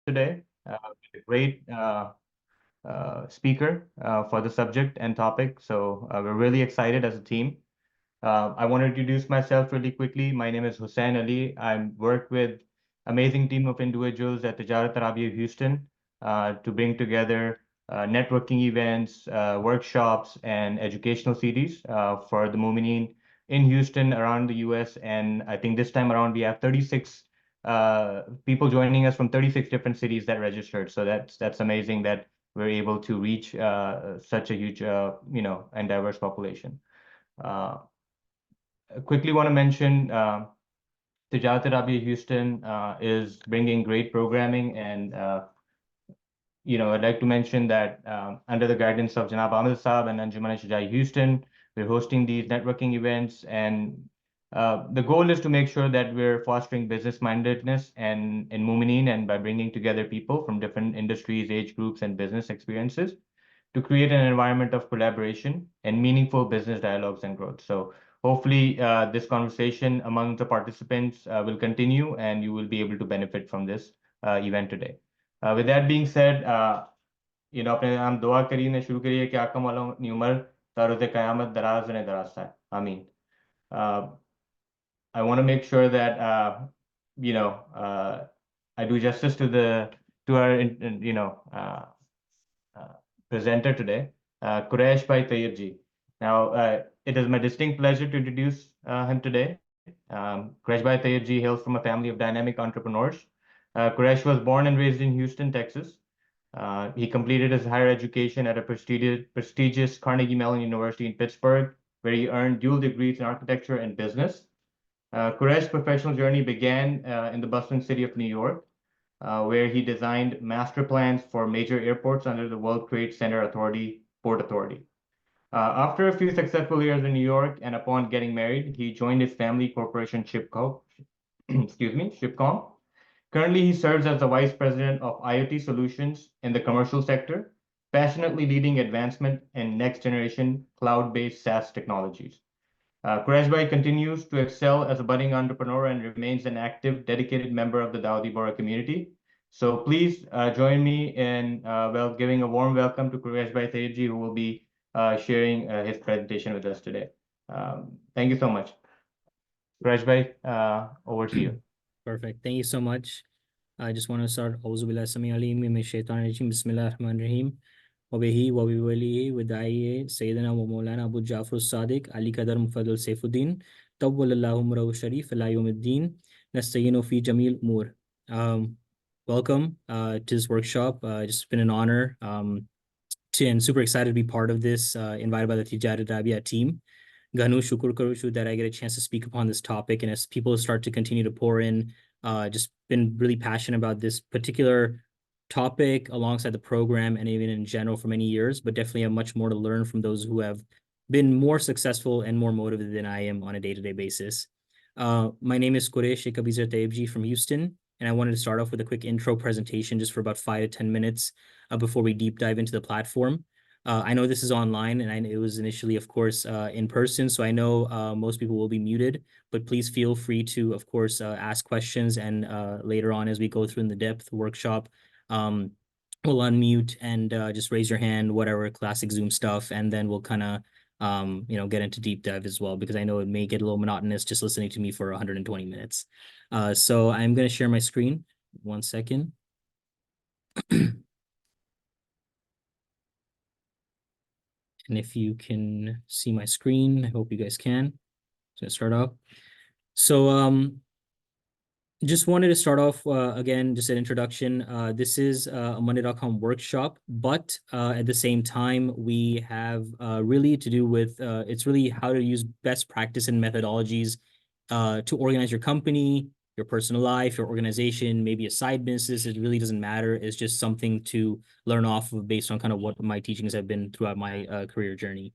today with a great speaker for the subject and topic. So we're really excited as a team. I want to introduce myself really quickly. My name is Hussein Ali. I work with amazing team of individuals at Tijarat Arabia Houston to bring together networking events, workshops, and educational series for the Mumineen in Houston, around the US. And I think this time around we have 36 people joining us from 36 different cities that registered. So that's amazing that we're able to reach such a huge, and diverse population. Quickly want to mention Tijarat Arabia Houston is bringing great programming, and I'd like to mention that under the guidance of Janab Ahmed Saab and Anjuman Shajai Houston, we're hosting these networking events, and the goal is to make sure that we're fostering business mindedness and in Mumineen, and by bringing together people from different industries, age groups, and business experiences to create an environment of collaboration and meaningful business dialogues and growth. So hopefully this conversation among the participants will continue, and you will be able to benefit from this event today. With that being said, अपने हम दुआ करिए ने शुरू करिए कि आकम वालों की उम्र तारोज़ क़यामत दराज ने दराज है आमीन. I want to make sure that I do justice to our presenter today, Quresh Bhai Tayyib ji. Now, it is my distinct pleasure to introduce him today. Quresh Bhai Tayyib ji hails from a family of dynamic entrepreneurs. Quresh was born and raised in Houston, Texas. He completed his higher education at a prestigious Carnegie Mellon University in Pittsburgh, where he earned dual degrees in architecture and business. Quresh's professional journey began in the bustling city of New York, where he designed master plans for major airports under the World Trade Center Authority Port Authority. After a few successful years in New York and upon getting married, he joined his family corporation Shipco, Shipcom. Currently, he serves as the Vice President of IoT Solutions in the commercial sector, passionately leading advancement in next-generation cloud-based SaaS technologies. Quresh Bhai continues to excel as a budding entrepreneur and remains an active, dedicated member of the Dawoodi Bohra community. So please join me in giving a warm welcome to Quresh Bhai Tayyib ji, who will be sharing his presentation with us today. Thank you so much. Quresh Bhai, over to you. Perfect. Thank you so much. I just want to start. Bismillahirrahmanirrahim. وبه وبوليه وداعيه سيدنا ومولانا أبو جعفر الصادق علي قدر مفضل سيف الدين طول الله عمره الشريف إلى يوم الدين نستعين في جميع الأمور. Welcome to this workshop. It's been an honor and super excited to be part of this, invited by the Tijarat Arabia team. Ganu shukur karushu that I get a chance to speak upon this topic, and as people start to continue to pour in, just been really passionate about this particular topic alongside the program and even in general for many years, but definitely have much more to learn from those who have been more successful and more motivated than I am on a day-to-day basis. My name is Quresh Kabizar Tayyib from Houston, and I wanted to start off with a quick intro presentation just for about 5 to 10 minutes before we deep dive into the platform. I know this is online, and it was initially, of course, in person, so I know most people will be muted, but please feel free to, of course, ask questions, and later on as we go through in the depth workshop, we'll unmute and just raise your hand, whatever classic Zoom stuff, and then we'll kind of get into deep dive as well, because I know it may get a little monotonous just listening to me for 120 minutes. So I'm going to share my screen. 1 second. And if you can see my screen, I hope you guys can. So let's start off. So just wanted to start off, again, just an introduction. This is a Monday.com workshop, but at the same time, we have really to do with, it's really how to use best practice and methodologies to organize your company, your personal life, your organization, maybe a side business. It really doesn't matter. It's just something to learn off of based on kind of what my teachings have been throughout my career journey.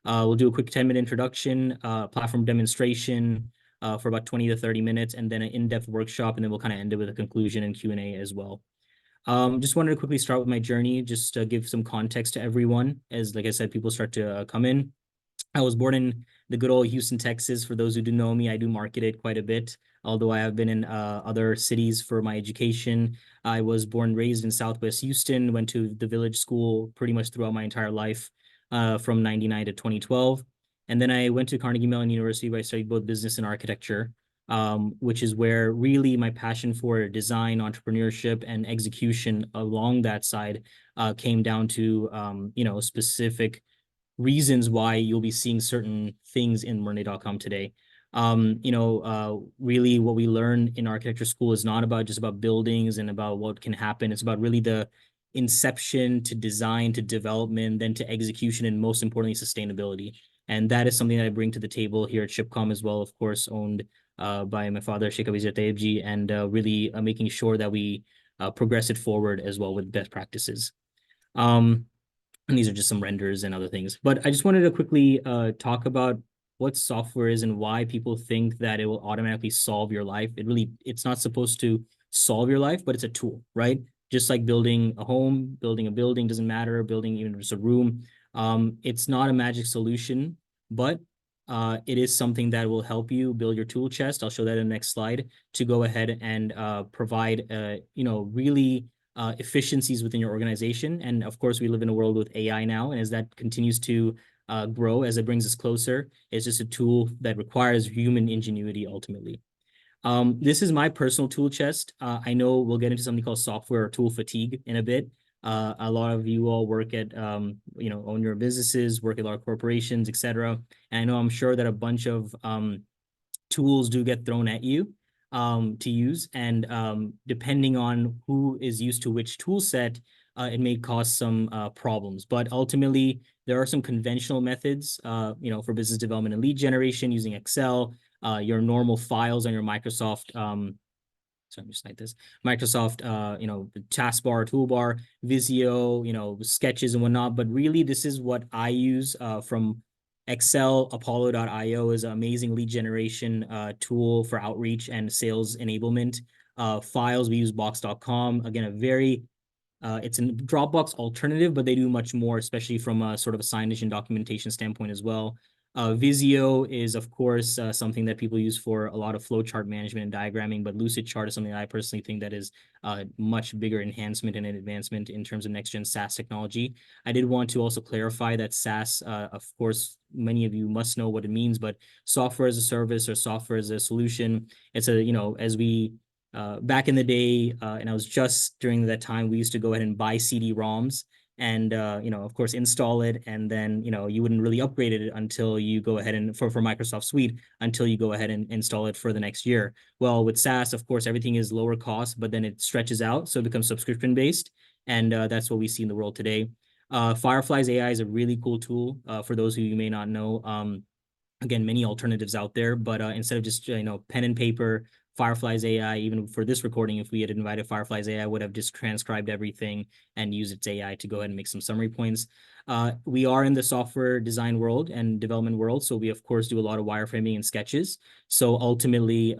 We'll do a quick 10-minute introduction, platform demonstration, for about 20 to 30 minutes, and then an in-depth workshop, and then we'll kind of end it with a conclusion and Q&A as well. Just wanted to quickly start with my journey, just to give some context to everyone, as like I said, people start to come in. I was born in the good old Houston, Texas. For those who do know me, I do market it quite a bit, although I have been in other cities for my education. I was born and raised in Southwest Houston, went to the village school pretty much throughout my entire life, from 99 to 2012. And then I went to Carnegie Mellon University, where I studied both business and architecture, which is where really my passion for design, entrepreneurship, and execution along that side came down to, specific reasons why you'll be seeing certain things in Monday.com today. Really what we learn in architecture school is not about just about buildings and about what can happen. It's about really the inception to design to development, then to execution, and most importantly, sustainability. And that is something that I bring to the table here at Shipcom as well, of course, owned by my father, Sheikh Abizar Tayyibji, and really making sure that we progress it forward as well with best practices. And these are just some renders and other things. But I just wanted to quickly talk about what software is and why people think that it will automatically solve your life. It's not supposed to solve your life, but it's a tool, right? Just like building a home, building a building, doesn't matter, building even just a room. It's not a magic solution, but it is something that will help you build your tool chest. I'll show that in the next slide to go ahead and provide, really efficiencies within your organization. And of course, we live in a world with AI now, and as that continues to grow, as it brings us closer, it's just a tool that requires human ingenuity ultimately. This is my personal tool chest. I know we'll get into something called software or tool fatigue in a bit. A lot of you all work at, own your businesses, work at a lot of corporations, etc. And I know I'm sure that a bunch of tools do get thrown at you to use. And depending on who is used to which tool set, it may cause some problems. But ultimately, there are some conventional methods, for business development and lead generation using Excel, your normal files on your Microsoft, so I'm just like this, Microsoft, taskbar, toolbar, Visio, sketches and whatnot. But really, this is what I use from Excel. Apollo.io is an amazing lead generation tool for outreach and sales enablement. Files, we use box.com. Again, it's a Dropbox alternative, but they do much more, especially from a sort of a signage and documentation standpoint as well. Visio is, of course, something that people use for a lot of flowchart management and diagramming, but Lucidchart is something that I personally think that is a much bigger enhancement and an advancement in terms of next-gen SaaS technology. I did want to also clarify that SaaS, of course, many of you must know what it means, but software as a service or software as a solution, it's as we back in the day, and I was just during that time, we used to go ahead and buy CD-ROMs and, of course, install it. And then, you wouldn't really upgrade it until you go ahead and for Microsoft Suite until you go ahead and install it for the next year. Well, with SaaS, of course, everything is lower cost, but then it stretches out. So it becomes subscription based. And that's what we see in the world today. Firefly's AI is a really cool tool for those who you may not know. Again, many alternatives out there, but instead of just, pen and paper, Firefly's AI, even for this recording, if we had invited Firefly's AI, would have just transcribed everything and used its AI to go ahead and make some summary points. We are in the software design world and development world, so we, of course, do a lot of wireframing and sketches. So ultimately,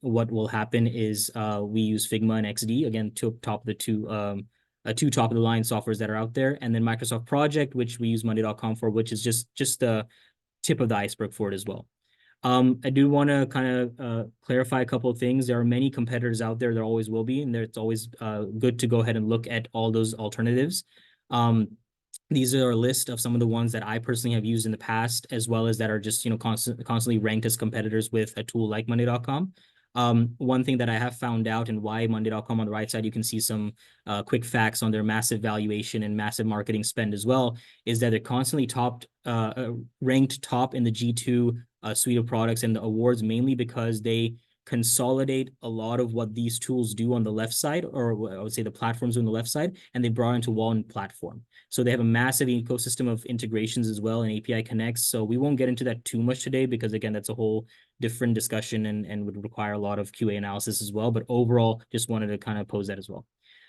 what will happen is we use Figma and XD, again, to top of the two top of the line softwares that are out there. And then Microsoft Project, which we use Monday.com for, which is just the tip of the iceberg for it as well. I do want to kind of clarify a couple of things. There are many competitors out there. There always will be, and it's always good to go ahead and look at all those alternatives. These are a list of some of the ones that I personally have used in the past, as well as that are just constantly ranked as competitors with a tool like Monday.com. One thing that I have found out, and why Monday.com on the right side, you can see some quick facts on their massive valuation and massive marketing spend as well, is that they're constantly ranked top in the G2 suite of products and the awards, mainly because they consolidate a lot of what these tools do on the left side, or I would say the platforms on the left side, and they brought into one platform. So they have a massive ecosystem of integrations as well and API connects. So we won't get into that too much today because, again, that's a whole different discussion and would require a lot of QA analysis as well. But overall, just wanted to kind of pose that as well.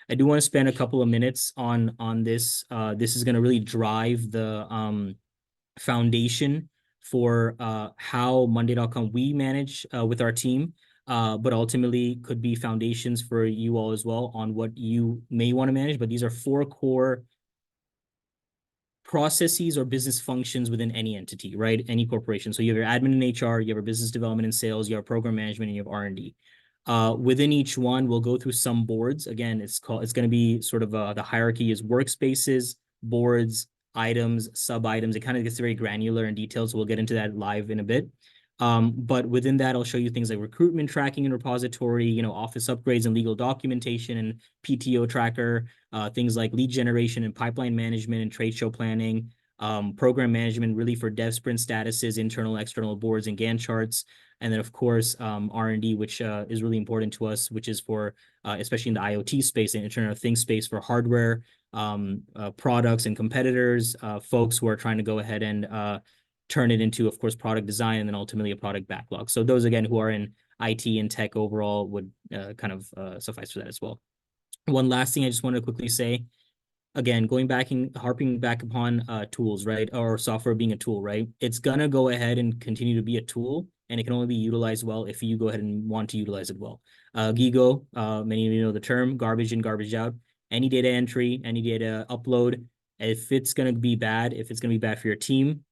I do want to spend a couple of minutes on this. This is going to really drive the foundation for how Monday.com we manage with our team, but ultimately could be foundations for you all as well on what you may want to manage. But these are 4 core processes or business functions within any entity, right? Any corporation. So you have your admin and HR, you have your business development and sales, you have program management, and you have R&D. Within each one, we'll go through some boards. Again, it's going to be sort of the hierarchy is workspaces, boards, items, sub items. It kind of gets very granular and detailed. So we'll get into that live in a bit. But within that, I'll show you things like recruitment tracking and repository, office upgrades and legal documentation and PTO tracker, things like lead generation and pipeline management and trade show planning, program management really for dev sprint statuses, internal, external boards and Gantt charts. And then, of course, R&D, which is really important to us, which is for, especially in the IoT space and Internet of Things space for hardware, products and competitors, folks who are trying to go ahead and turn it into, of course, product design and then ultimately a product backlog. So those, again, who are in IT and tech overall would kind of suffice for that as well. One last thing I just want to quickly say, again, going back and harping back upon tools, right? Or software being a tool, right? It's going to go ahead and continue to be a tool, and it can only be utilized well if you go ahead and want to utilize it well. GIGO, many of you know the term, garbage in, garbage out. Any data entry, any data upload, if it's going to be bad, if it's going to be bad for your team,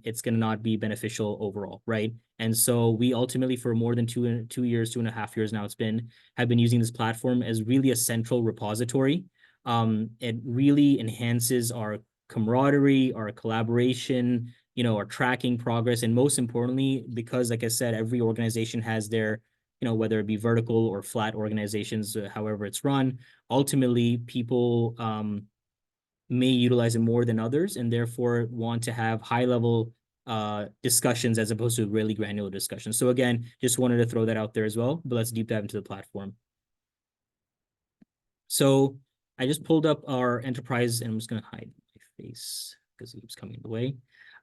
it's going to not be beneficial overall, right? And so we ultimately, for more than 2 years, 2.5 years now, have been using this platform as really a central repository. It really enhances our camaraderie, our collaboration, our tracking progress, and most importantly, because like I said, every organization has their, whether it be vertical or flat organizations, however it's run, ultimately people may utilize it more than others and therefore want to have high level discussions as opposed to really granular discussions. So again, just wanted to throw that out there as well, but let's deep dive into the platform. So I just pulled up our enterprise, and I'm just going to hide my face because it keeps coming in the way.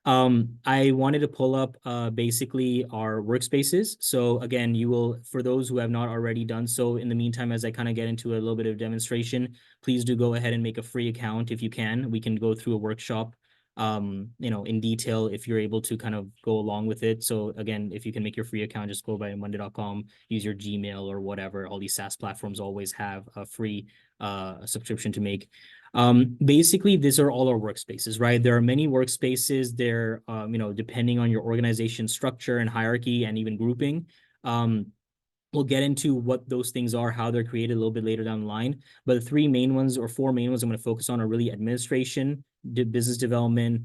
I wanted to pull up basically our workspaces. So again, you will, for those who have not already done so, in the meantime, as I kind of get into a little bit of demonstration, please do go ahead and make a free account if you can. We can go through a workshop in detail if you're able to kind of go along with it. So again, if you can make your free account, just go by monday.com, use your Gmail or whatever. All these SaaS platforms always have a free subscription to make. Basically, these are all our workspaces, right? There are many workspaces there, depending on your organization structure and hierarchy and even grouping. We'll get into what those things are, how they're created a little bit later down the line. But the 3 main ones or 4 main ones I'm going to focus on are really administration, business development,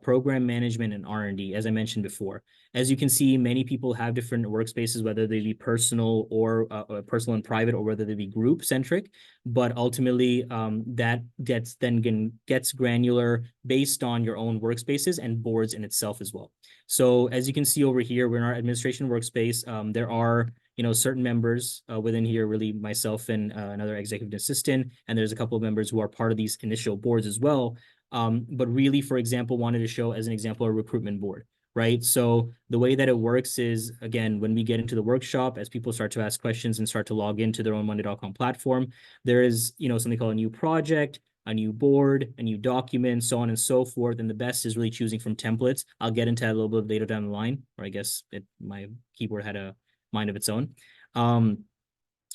program management, and R&D, as I mentioned before. As you can see, many people have different workspaces, whether they be personal or personal and private, or whether they be group centric. But ultimately, that gets granular based on your own workspaces and boards in itself as well. So as you can see over here, we're in our administration workspace. There are certain members within here, really myself and another executive assistant, and there's a couple of members who are part of these initial boards as well. But really, for example, wanted to show as an example a recruitment board, right? So the way that it works is, again, when we get into the workshop, as people start to ask questions and start to log into their own monday.com platform, there is, something called a new project, a new board, a new document, so on and so forth. And the best is really choosing from templates. I'll get into that a little bit later down the line, or I guess my keyboard had a mind of its own.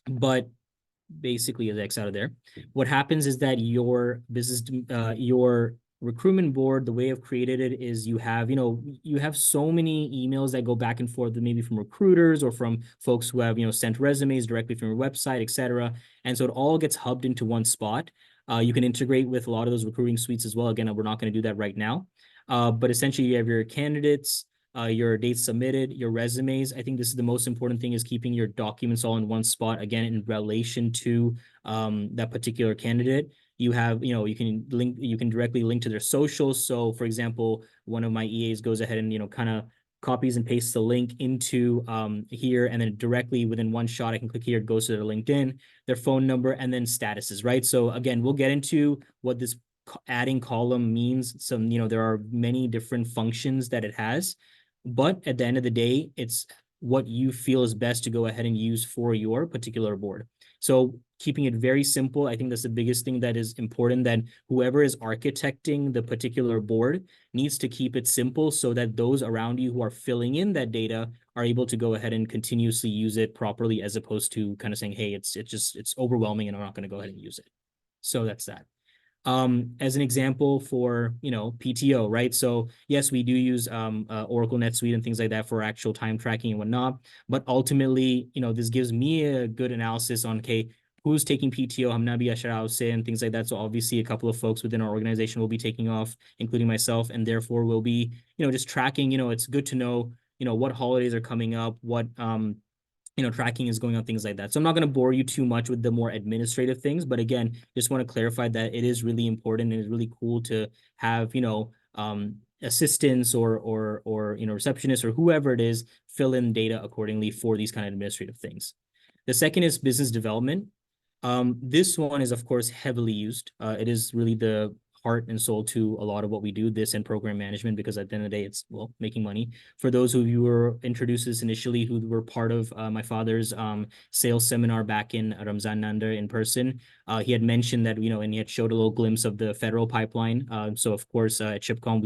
But basically as X out of there, what happens is that your business, your recruitment board, the way I've created it is you have so many emails that go back and forth, maybe from recruiters or from folks who have, sent resumes directly from your website, etc. And so it all gets hubbed into one spot. You can integrate with a lot of those recruiting suites as well. Again, we're not going to do that right now. But essentially you have your candidates, your dates submitted, your resumes. I think this is the most important thing, is keeping your documents all in one spot, again, in relation to that particular candidate. You have, you can directly link to their socials. So for example, one of my EAs goes ahead and, kind of copies and pastes the link into here, and then directly within one shot, I can click here, it goes to their LinkedIn, their phone number, and then statuses, right? So again, we'll get into what this adding column means. Some, there are many different functions that it has. But at the end of the day, it's what you feel is best to go ahead and use for your particular board. So keeping it very simple, I think that's the biggest thing that is important, that whoever is architecting the particular board needs to keep it simple so that those around you who are filling in that data are able to go ahead and continuously use it properly, as opposed to kind of saying, hey, it's overwhelming and I'm not going to go ahead and use it. So that's that. As an example for, PTO, right? So yes, we do use Oracle NetSuite and things like that for actual time tracking and whatnot. But ultimately, this gives me a good analysis on, okay, who's taking PTO, Hamnabi Asharause, and things like that. So obviously a couple of folks within our organization will be taking off, including myself, and therefore we'll be, just tracking, it's good to know, what holidays are coming up, what tracking is going on, things like that. So I'm not going to bore you too much with the more administrative things, but again, just want to clarify that it is really important and it's really cool to have, assistants or receptionists or whoever it is fill in data accordingly for these kind of administrative things. The second is business development. This one is, of course, heavily used. It is really the heart and soul to a lot of what we do, this and program management, because at the end of the day, it's, well, making money. For those of you who were introduced to this initially, who were part of my father's sales seminar back in Ramzan Nanda in person, he had mentioned that, and he had showed a little glimpse of the federal pipeline. So of course, at Chipcom,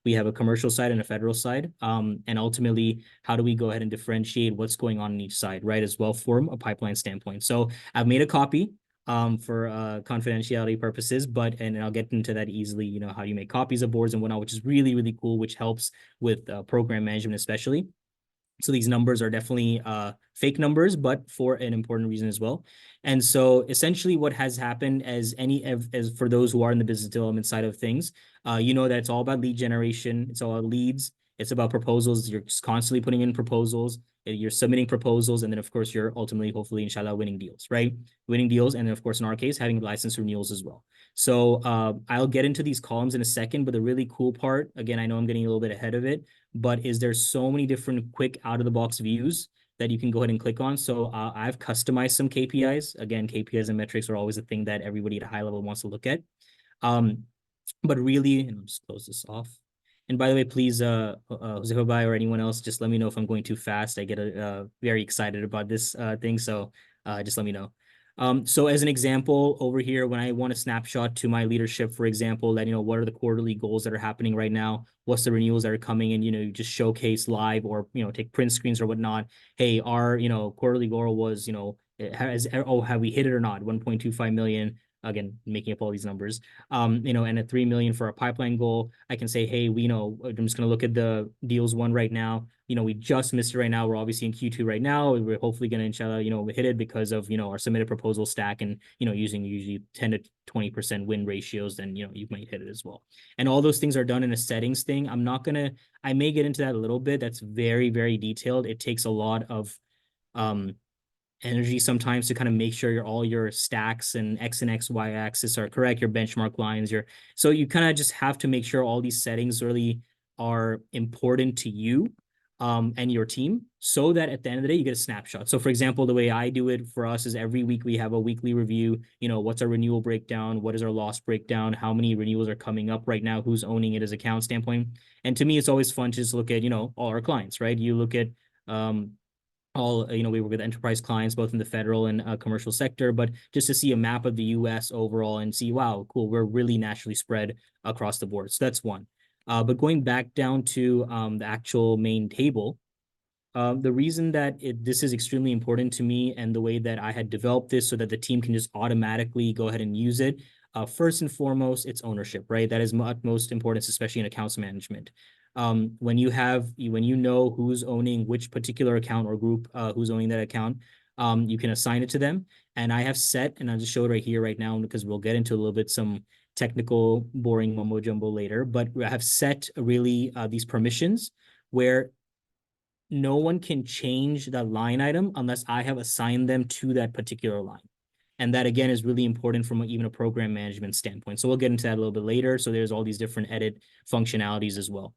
we have a commercial side and a federal side. And ultimately, how do we go ahead and differentiate what's going on each side, right, as well, from a pipeline standpoint. So I've made a copy for confidentiality purposes, and I'll get into that easily, how you make copies of boards and whatnot, which is really, really cool, which helps with program management especially. So these numbers are definitely fake numbers, but for an important reason as well. And so essentially what has happened as for those who are in the business development side of things, that it's all about lead generation. It's all about leads. It's about proposals. You're just constantly putting in proposals. You're submitting proposals. And then, of course, you're ultimately, hopefully, inshallah, winning deals, right? Winning deals. And then, of course, in our case, having license renewals as well. So I'll get into these columns in a second. But the really cool part, again, I know I'm getting a little bit ahead of it, but is there so many different quick out-of-the-box views that you can go ahead and click on. So I've customized some KPIs. Again, KPIs and metrics are always a thing that everybody at a high level wants to look at. But really, and I'll just close this off. And by the way, please, Zihobay or anyone else, just let me know if I'm going too fast. I get very excited about this thing, so just let me know. So as an example over here, when I want a snapshot to my leadership, for example, that, what are the quarterly goals that are happening right now? What's the renewals that are coming in? You just showcase live or, take print screens or whatnot. Hey, our, quarterly goal was, have we hit it or not? 1.25 million. Again, making up all these numbers, and a 3 million for a pipeline goal. I can say, hey, I'm just going to look at the deals one right now. We just missed it right now. We're obviously in Q2 right now. We're hopefully going to, inshallah, hit it because of, our submitted proposal stack and, using usually 10 to 20% win ratios, then, you might hit it as well. And all those things are done in a settings thing. I may get into that a little bit. That's very, very detailed. It takes a lot of, energy sometimes to kind of make sure all your stacks and X and X, Y axis are correct, your benchmark lines, so you kind of just have to make sure all these settings really are important to you and your team, so that at the end of the day, you get a snapshot. So for example, the way I do it for us is every week we have a weekly review, what's our renewal breakdown, what is our loss breakdown, how many renewals are coming up right now, who's owning it as account standpoint. And to me, it's always fun to just look at, all our clients, right? You look at, we work with enterprise clients, both in the federal and commercial sector, but just to see a map of the US overall and see, wow, cool, we're really nationally spread across the board. So that's one. But going back down to the actual main table, the reason that this is extremely important to me and the way that I had developed this so that the team can just automatically go ahead and use it, first and foremost, it's ownership, right? That is most importance, especially in accounts management. When you know who's owning which particular account or group, who's owning that account, you can assign it to them. And I have set, and I'll just show it right here right now, because we'll get into a little bit some technical, boring mumbo jumbo later, but I have set really these permissions where no one can change that line item unless I have assigned them to that particular line. And that, again, is really important from even a program management standpoint. So we'll get into that a little bit later. So there's all these different edit functionalities as well.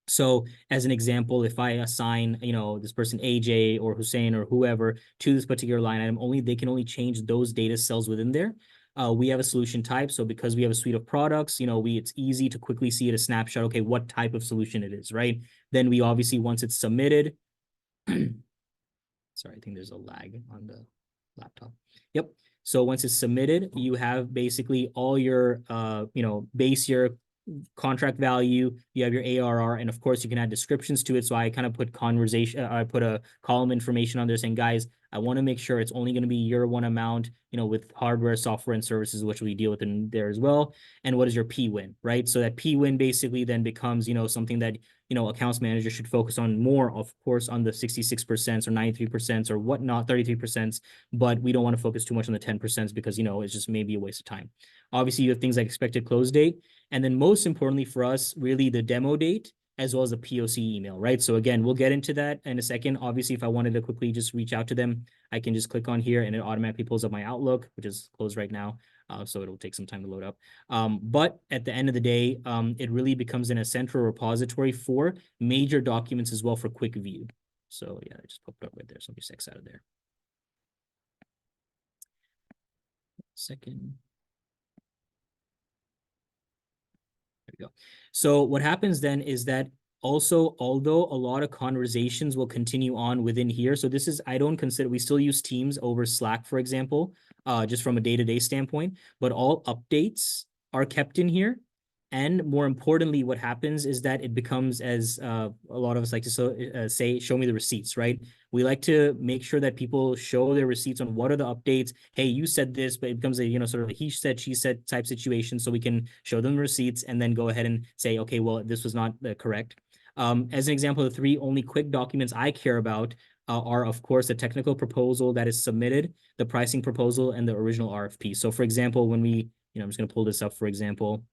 So as an example, if I assign, this person AJ or Hussein or whoever to this particular line item, they can only change those data cells within there. We have a solution type. So because we have a suite of products, it's easy to quickly see at a snapshot, okay, what type of solution it is, right? Then we obviously, once it's submitted, sorry, I think there's a lag on the laptop. Yep. So once it's submitted, you have basically all your, base year contract value, you have your ARR, and of course you can add descriptions to it. So I kind of put I put a column information on there saying, guys, I want to make sure it's only going to be year one amount, with hardware, software, and services, which we deal with in there as well. And what is your P-win, right? So that P-win basically then becomes, something that, accounts manager should focus on more, of course, on the 66% or 93% or whatnot, 33%, but we don't want to focus too much on the 10% because, it's just maybe a waste of time. Obviously, you have things like expected close date. And then most importantly for us, really the demo date, as well as a POC email, right? So again, we'll get into that in a second. Obviously, if I wanted to quickly just reach out to them, I can just click on here and it automatically pulls up my Outlook, which is closed right now. So it'll take some time to load up. But at the end of the day, it really becomes in a central repository for major documents as well for quick view. So yeah, I just popped up right there. So let me just X out of there. Second. There we go. So what happens then is that also, although a lot of conversations will continue on within here, so this is, I don't consider, we still use Teams over Slack, for example, just from a day-to-day standpoint, but all updates are kept in here. And more importantly, what happens is that it becomes, as a lot of us like to say, show me the receipts, right? We like to make sure that people show their receipts on what are the updates. Hey, you said this, but it becomes a, sort of a he said, she said type situation. So we can show them receipts and then go ahead and say, okay, well, this was not correct. As an example, the three only quick documents I care about are, of course, the technical proposal that is submitted, the pricing proposal, and the original RFP. So for example, when we, I'm just going to pull this up, for example.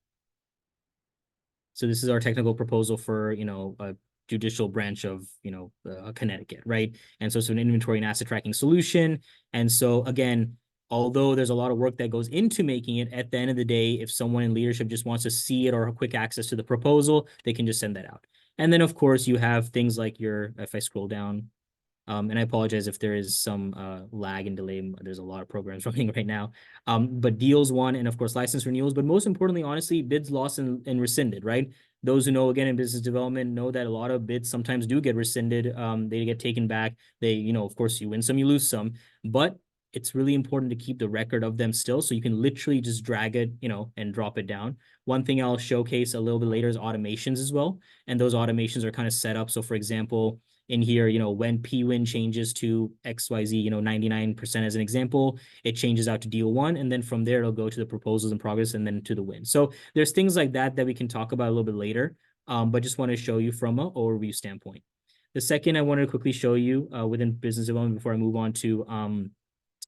So this is our technical proposal for, a judicial branch of, Connecticut, right? And so it's an inventory and asset tracking solution. And so again, although there's a lot of work that goes into making it, at the end of the day, if someone in leadership just wants to see it or have quick access to the proposal, they can just send that out. And then of course you have things like if I scroll down, and I apologize if there is some lag and delay. There's a lot of programs running right now. But deals won, and of course, license renewals. But most importantly, honestly, bids lost and rescinded, right? Those who know, again, in business development know that a lot of bids sometimes do get rescinded. They get taken back. They, of course, you win some, you lose some. But it's really important to keep the record of them still. So you can literally just drag it, and drop it down. One thing I'll showcase a little bit later is automations as well. And those automations are kind of set up. So for example, in here, when P-win changes to XYZ, 99% as an example, it changes out to deal one. And then from there, it'll go to the proposals in progress and then to the win. So there's things like that we can talk about a little bit later, but just want to show you from an overview standpoint. The second I wanted to quickly show you within business development before I move on to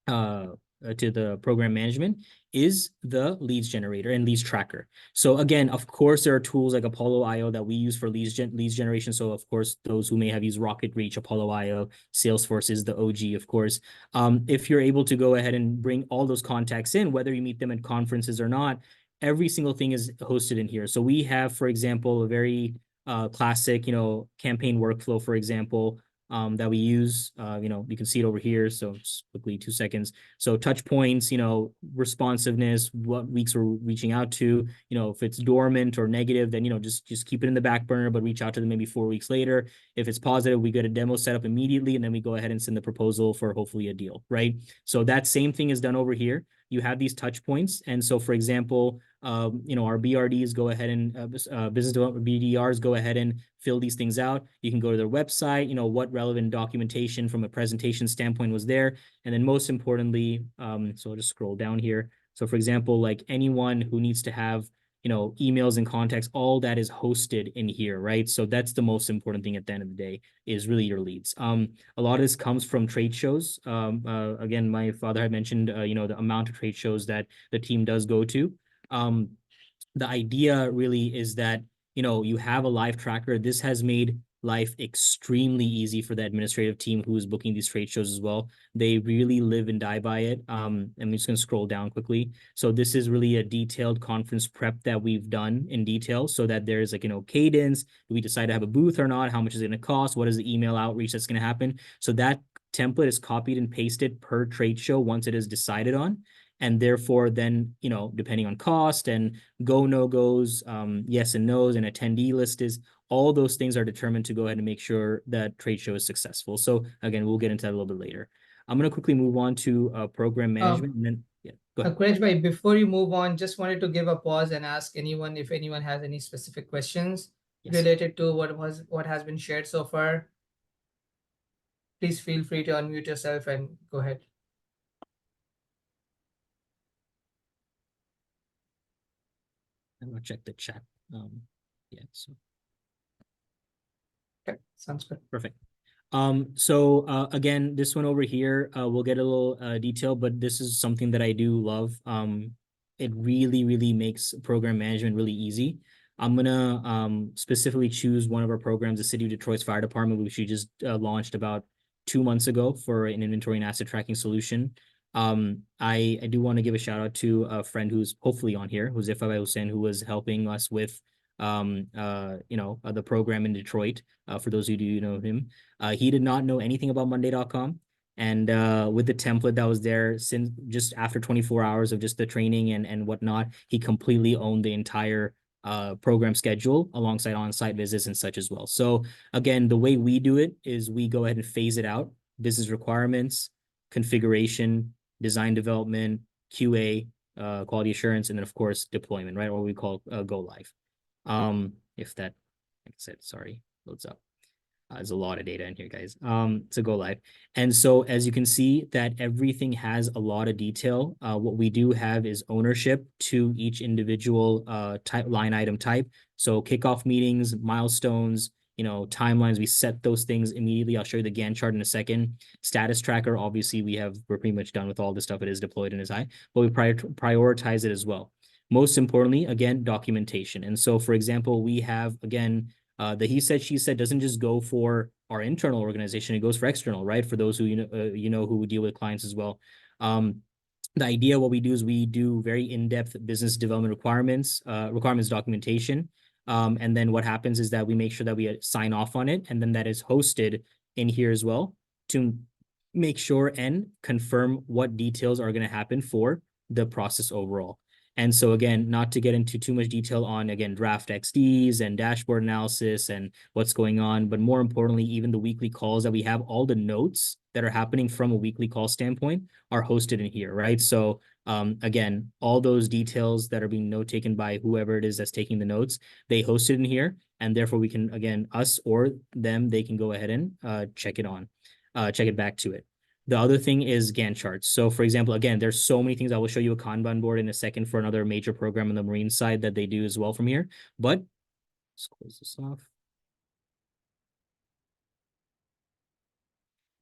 the program management is the leads generator and leads tracker. So again, of course, there are tools like Apollo IO that we use for leads generation. So of course, those who may have used Rocket Reach, Apollo IO, Salesforce is the OG, of course. If you're able to go ahead and bring all those contacts in, whether you meet them at conferences or not, every single thing is hosted in here. So we have, for example, a very classic, campaign workflow, for example, that we use. You can see it over here. So just quickly 2 seconds. So touch points, responsiveness, what weeks we're reaching out to, if it's dormant or negative, then, just keep it in the back burner, but reach out to them maybe 4 weeks later. If it's positive, we get a demo set up immediately, and then we go ahead and send the proposal for hopefully a deal, right? So that same thing is done over here. You have these touch points. And so for example, our BRDs go ahead and business development BDRs go ahead and fill these things out. You can go to their website, what relevant documentation from a presentation standpoint was there. And then most importantly, so I'll just scroll down here. So for example, like anyone who needs to have, emails and contacts, all that is hosted in here, right? So that's the most important thing at the end of the day is really your leads. A lot of this comes from trade shows. Again, my father had mentioned, the amount of trade shows that the team does go to. The idea really is that, you have a live tracker. This has made life extremely easy for the administrative team who is booking these trade shows as well. They really live and die by it. I'm just going to scroll down quickly. So this is really a detailed conference prep that we've done in detail so that there's like, cadence. Do we decide to have a booth or not? How much is it going to cost? What is the email outreach that's going to happen? So that template is copied and pasted per trade show once it is decided on. And therefore, then, depending on cost and no-goes, yes and no's, and attendee list is, all those things are determined to go ahead and make sure that trade show is successful. So again, we'll get into that a little bit later. I'm going to quickly move on to program management. And then, yeah, go ahead. Quresh, before you move on, just wanted to give a pause and ask anyone if anyone has any specific questions related to what has been shared so far. please feel free to unmute yourself and go ahead. I'm gonna check the chat. Yeah, so Okay, sounds good. perfect. Again, this one over here, we'll get a little detail, but this is something that I do love. It really makes program management really easy. I'm gonna specifically choose one of our programs, the City of Detroit's Fire Department, which we just launched about 2 months ago for an inventory and asset tracking solution. I do want to give a shout out to a friend who's hopefully on here, who's Ifa Hussein, who was helping us with the program in Detroit. For those who do know him, he did not know anything about Monday.com. And with the template that was there, since just after 24 hours of just the training and whatnot, he completely owned the entire program schedule alongside on-site visits and such as well. So again, the way we do it is we go ahead and phase it out: business requirements, configuration, design development, QA, quality assurance, and then of course deployment, right? Or we call go live. If that, like I said, sorry, loads up. There's a lot of data in here, guys, to go live. And so as you can see that everything has a lot of detail. What we do have is ownership to each individual line item type. So kickoff meetings, milestones, timelines, we set those things immediately. I'll show you the Gantt chart in a second. Status tracker, obviously we're pretty much done with all the stuff. It is deployed and is high, but we prioritize it as well. Most importantly, again, documentation. And so, for example, we have, again, the he said, she said doesn't just go for our internal organization, it goes for external, right? For those who, who deal with clients as well. The idea, what we do is we do very in-depth business development requirements documentation. And then what happens is that we make sure that we sign off on it, and then that is hosted in here as well to make sure and confirm what details are going to happen for the process overall. And so again, not to get into too much detail on, again, draft XDs and dashboard analysis and what's going on, but more importantly, even the weekly calls that we have, all the notes that are happening from a weekly call standpoint are hosted in here, right? So again, all those details that are being note taken by whoever it is that's taking the notes, they host it in here. And therefore we can, again, us or them, they can go ahead and check it back to it. The other thing is Gantt charts. So for example, again, there's so many things. I will show you a Kanban board in a second for another major program on the marine side that they do as well from here. But let's close this off.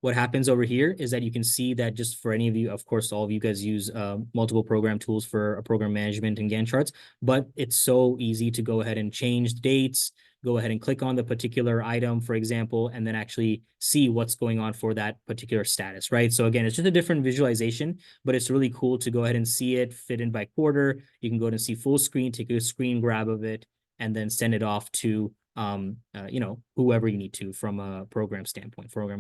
What happens over here is that you can see that just for any of you, of course, all of you guys use multiple program tools for program management and Gantt charts, but it's so easy to go ahead and change dates, go ahead and click on the particular item, for example, and then actually see what's going on for that particular status, right? So again, it's just a different visualization, but it's really cool to go ahead and see it fit in by quarter. You can go ahead and see full screen, take a screen grab of it, and then send it off to whoever you need to from a program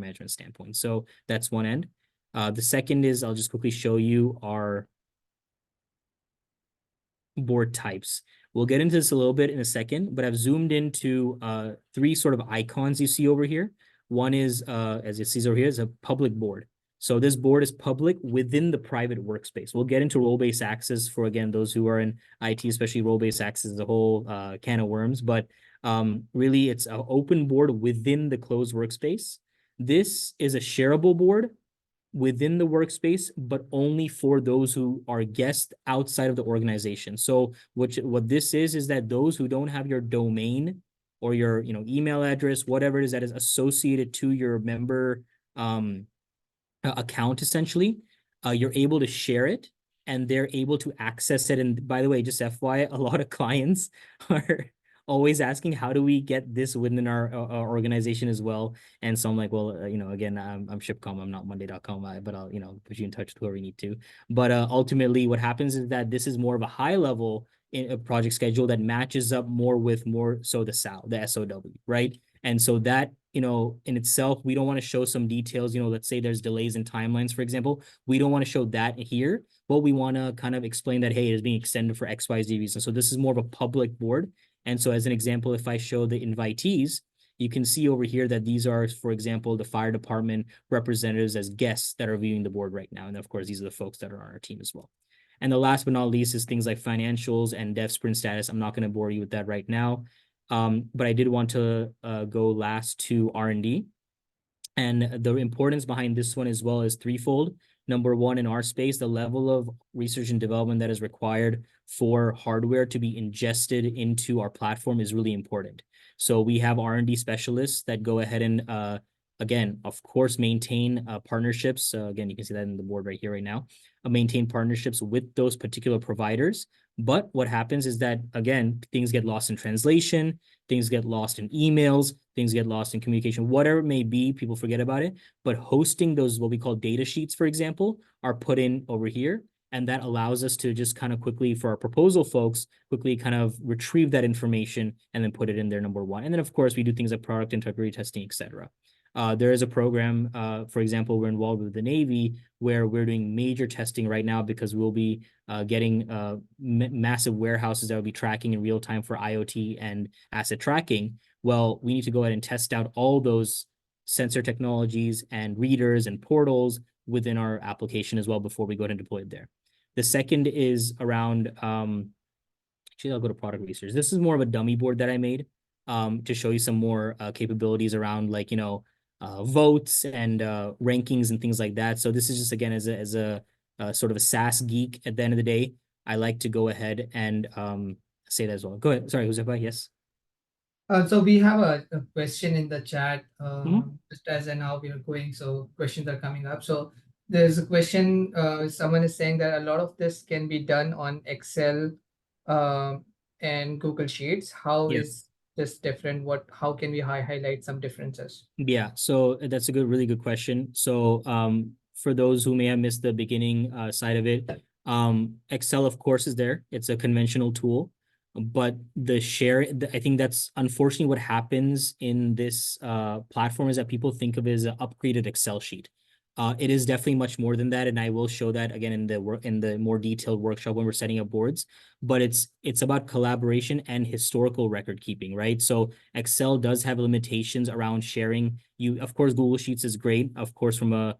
management standpoint. So that's one end. The second is, I'll just quickly show you our board types. We'll get into this a little bit in a second, but I've zoomed into 3 sort of icons you see over here. One is, as it sees over here, is a public board. So this board is public within the private workspace. We'll get into role-based access for, again, those who are in IT, especially role-based access is a whole can of worms, but really it's an open board within the closed workspace. This is a shareable board within the workspace, but only for those who are guests outside of the organization. So what this is that those who don't have your domain or your email address, whatever it is that is associated to your member account, essentially, you're able to share it and they're able to access it. And by the way, just FYI, a lot of clients are always asking, how do we get this within our organization as well? And so I'm like, well, again, I'm Shipcom, I'm not Monday.com, but I'll, put you in touch with whoever you need to. But ultimately what happens is that this is more of a high level in a project schedule that matches up more so the SOW, right? And so that, in itself, we don't want to show some details, let's say there's delays in timelines, for example, we don't want to show that here, but we want to kind of explain that, hey, it is being extended for XYZ reason. So this is more of a public board. And so as an example, if I show the invitees, you can see over here that these are, for example, the fire department representatives as guests that are viewing the board right now. And of course, these are the folks that are on our team as well. And the last but not least is things like financials and dev sprint status. I'm not going to bore you with that right now. But I did want to go last to R&D. And the importance behind this one as well is threefold. Number one, in our space, the level of research and development that is required for hardware to be ingested into our platform is really important. So we have R&D specialists that go ahead and, again, of course, maintain partnerships. Again, you can see that in the board right here right now, maintain partnerships with those particular providers. But what happens is that, again, things get lost in translation, things get lost in emails, things get lost in communication, whatever it may be, people forget about it. But hosting those, what we call data sheets, for example, are put in over here. And that allows us to just kind of quickly, for our proposal folks, quickly kind of retrieve that information and then put it in there, number one. And then, of course, we do things like product integrity testing, et cetera. There is a program, for example, we're involved with the Navy, where we're doing major testing right now because we'll be getting massive warehouses that will be tracking in real time for IoT and asset tracking. Well, we need to go ahead and test out all those sensor technologies and readers and portals within our application as well before we go ahead and deploy it there. The second is around, actually, I'll go to product research. This is more of a dummy board that I made to show you some more capabilities around, like, votes and rankings and things like that. So this is just, again, as a sort of a SaaS geek at the end of the day, I like to go ahead and say that as well. Go ahead. Sorry, Huzefa, yes? So we have a question in the chat, Mhm. just as and how we are going. So questions are coming up. So there's a question, someone is saying that a lot of this can be done on Excel and Google Sheets. How Yeah. is this different? How can we highlight some differences? Yeah, so that's a really good question. So for those who may have missed the beginning side of it, Excel, of course, is there. It's a conventional tool, but I think that's unfortunately what happens in this platform is that people think of it as an upgraded Excel sheet. It is definitely much more than that, and I will show that again in the more detailed workshop when we're setting up boards. But it's about collaboration and historical record keeping, right? So Excel does have limitations around sharing. Of course, Google Sheets is great. Of course, from a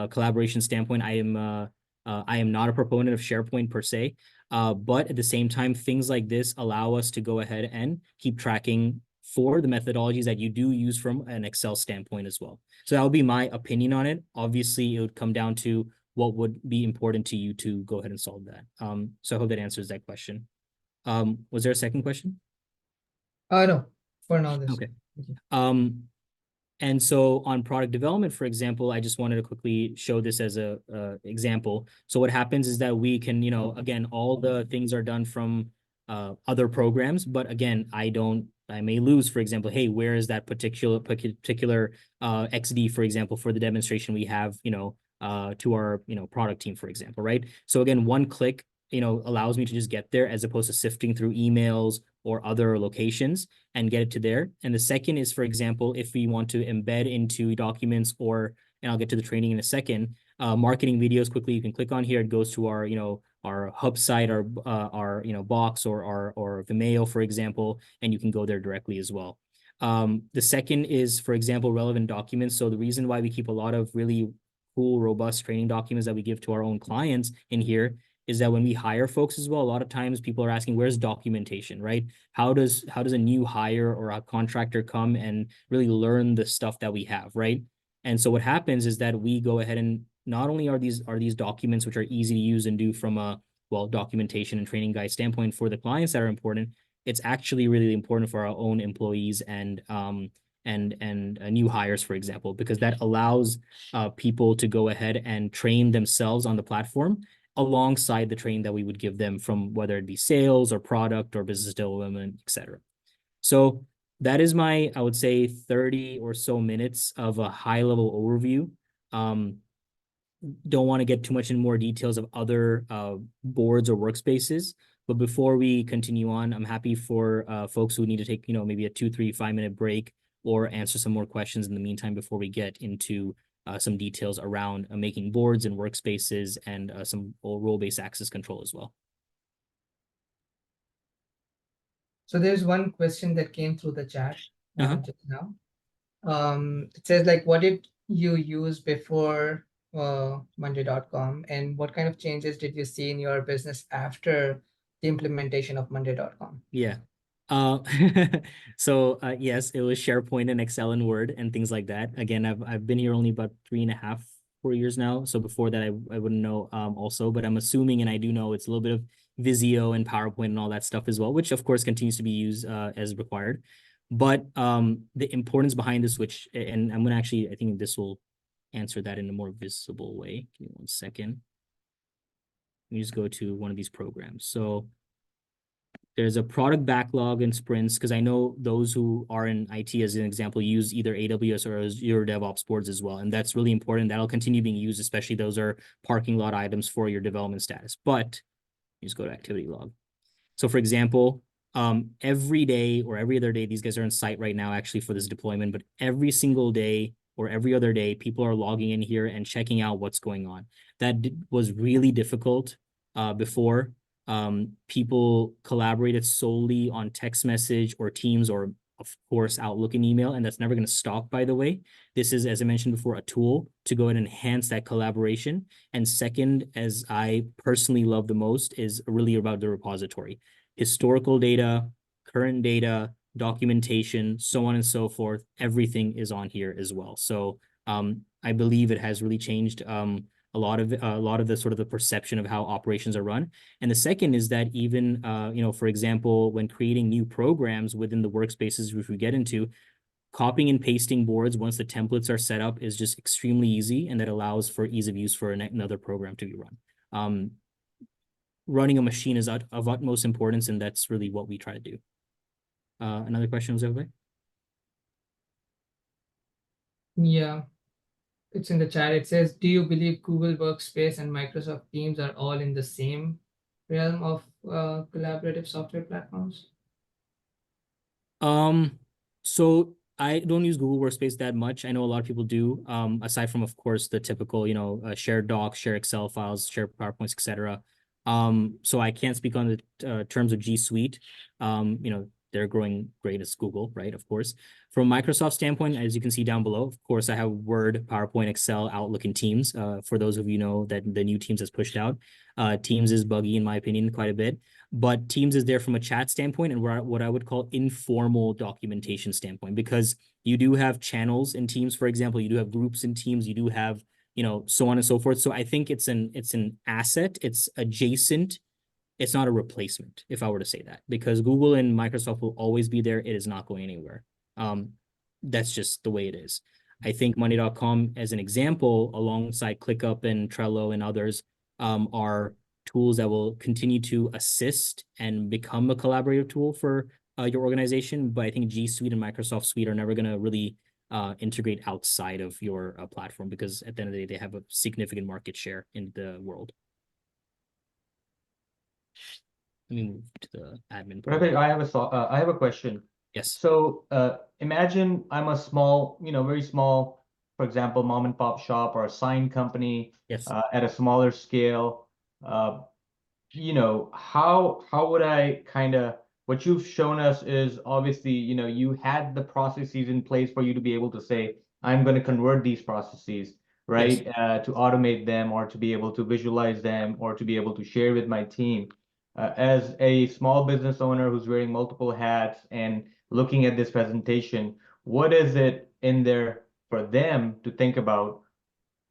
collaboration standpoint, I am not a proponent of SharePoint per se. But at the same time, things like this allow us to go ahead and keep tracking for the methodologies that you do use from an Excel standpoint as well. So that would be my opinion on it. Obviously, it would come down to what would be important to you to go ahead and solve that. So I hope that answers that question. Was there a second question? No, for now this. Okay. And so on product development, for example, I just wanted to quickly show this as a example. So what happens is that we can, again, all the things are done from other programs, but again, I may lose, for example, hey, where is that particular XD, for example, for the demonstration we have, to our, product team, for example, right? So again, one click, allows me to just get there as opposed to sifting through emails or other locations and get it to there. And the second is, for example, if we want to embed into documents and I'll get to the training in a second, marketing videos quickly, you can click on here. It goes to our hub site, our box or Vimeo, for example, and you can go there directly as well. The second is, for example, relevant documents. So the reason why we keep a lot of really cool, robust training documents that we give to our own clients in here is that when we hire folks as well, a lot of times people are asking, where's documentation, right? How does a new hire or a contractor come and really learn the stuff that we have, right? And so what happens is that we go ahead and not only are these documents which are easy to use and do from a documentation and training guide standpoint for the clients that are important, it's actually really important for our own employees and new hires, for example, because that allows people to go ahead and train themselves on the platform alongside the training that we would give them from whether it be sales or product or business development, et cetera. So that is my, I would say, 30 or so minutes of a high level overview. Don't want to get too much in more details of other boards or workspaces. But before we continue on, I'm happy for folks who need to take, maybe a 2, 3, 5-minute break or answer some more questions in the meantime before we get into some details around making boards and workspaces and some role-based access control as well. So there's one question that came through the chat just now. It says, like, what did you use before Monday.com, and what kind of changes did you see in your business after the implementation of Monday.com? Yeah. Yes, it was SharePoint and Excel and Word and things like that. Again, I've been here only about 3.5, 4 years now. So before that, I wouldn't know also, but I'm assuming, and I do know, it's a little bit of Visio and PowerPoint and all that stuff as well, which of course continues to be used as required. But the importance behind this, which, and I'm gonna actually, I think this will answer that in a more visible way. Give me 1 second. Let me just go to one of these programs. So there's a product backlog in sprints, because I know those who are in IT, as an example, use either AWS or Azure DevOps boards as well. And that's really important. That'll continue being used, especially those are parking lot items for your development status. But you just go to activity log. So for example, every day or every other day, these guys are on site right now actually for this deployment, but every single day or every other day, people are logging in here and checking out what's going on. That was really difficult before. People collaborated solely on text message or Teams or, of course, Outlook and email, and that's never going to stop, by the way. This is, as I mentioned before, a tool to go ahead and enhance that collaboration. And second, as I personally love the most, is really about the repository. Historical data, current data, documentation, so on and so forth, everything is on here as well. So I believe it has really changed a lot of the sort of the perception of how operations are run. And the second is that even, for example, when creating new programs within the workspaces, which we get into, copying and pasting boards once the templates are set up is just extremely easy, and that allows for ease of use for another program to be run. Running a machine is of utmost importance, and that's really what we try to do. Another question was over there? Yeah, it's in the chat. It says, do you believe Google Workspace and Microsoft Teams are all in the same realm of collaborative software platforms? So I don't use Google Workspace that much. I know a lot of people do, aside from, of course, the typical, share docs, share Excel files, share PowerPoints, etc. So I can't speak on the terms of G Suite. They're growing great as Google, right? Of course. From Microsoft standpoint, as you can see down below, of course, I have Word, PowerPoint, Excel, Outlook, and Teams. For those of you know that the new Teams has pushed out. Teams is buggy, in my opinion, quite a bit. But Teams is there from a chat standpoint and what I would call informal documentation standpoint, because you do have channels in Teams, for example, you do have groups in Teams, you do have, so on and so forth. So I think it's an asset, it's adjacent. It's not a replacement, if I were to say that, because Google and Microsoft will always be there. It is not going anywhere. That's just the way it is. I think Monday.com, as an example, alongside ClickUp and Trello and others, are tools that will continue to assist and become a collaborative tool for your organization. But I think G Suite and Microsoft Suite are never going to really integrate outside of your platform, because at the end of the day, they have a significant market share in the world. Let me move to the admin part. Perfect. I have a question. Yes. So imagine I'm a small, very small, for example, mom and pop shop or a sign company. Yes. At a smaller scale. How would I what you've shown us is obviously, you had the processes in place for you to be able to say, I'm going to convert these processes, right? Yes. To automate them, or to be able to visualize them, or to be able to share with my team. As a small business owner who's wearing multiple hats and looking at this presentation, what is it in there for them to think about?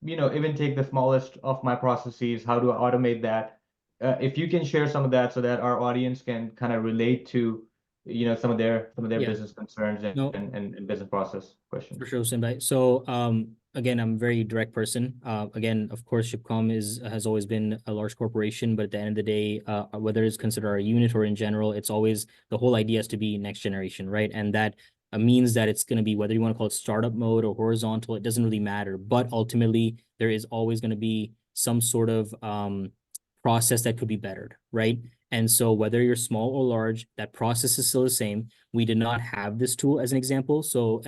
Even take the smallest of my processes, how do I automate that? If you can share some of that so that our audience can kind of relate to, some of their business concerns and business process questions. For sure, Simbai. So again, I'm a very direct person. Again, of course, Shipcom has always been a large corporation, but at the end of the day, whether it's considered a unit or in general, it's always the whole idea is to be next generation, right? And that means that it's going to be, whether you want to call it startup mode or horizontal, it doesn't really matter. But ultimately, there is always going to be some sort of process that could be bettered, right? And so whether you're small or large, that process is still the same. We did not have this tool as an example. So,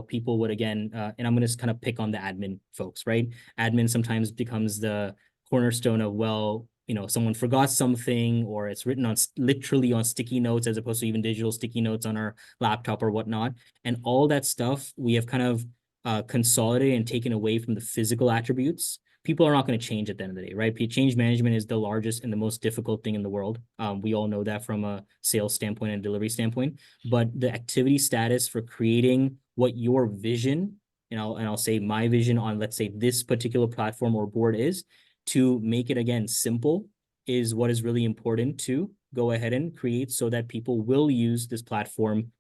people would, again, and I'm going to kind of pick on the admin folks, right? Admin sometimes becomes the cornerstone of, well, someone forgot something, or it's written on literally on sticky notes as opposed to even digital sticky notes on our laptop or whatnot. And all that stuff we have kind of consolidated and taken away from the physical attributes people are not going to change at the end of the day, right? Change management is the largest and the most difficult thing in the world. We all know that from a sales standpoint and delivery standpoint, but the activity status for creating what your vision, and I'll say my vision on, let's say, this particular platform or board is, to make it, again, simple, is what is really important to go ahead and create so that people will use this platform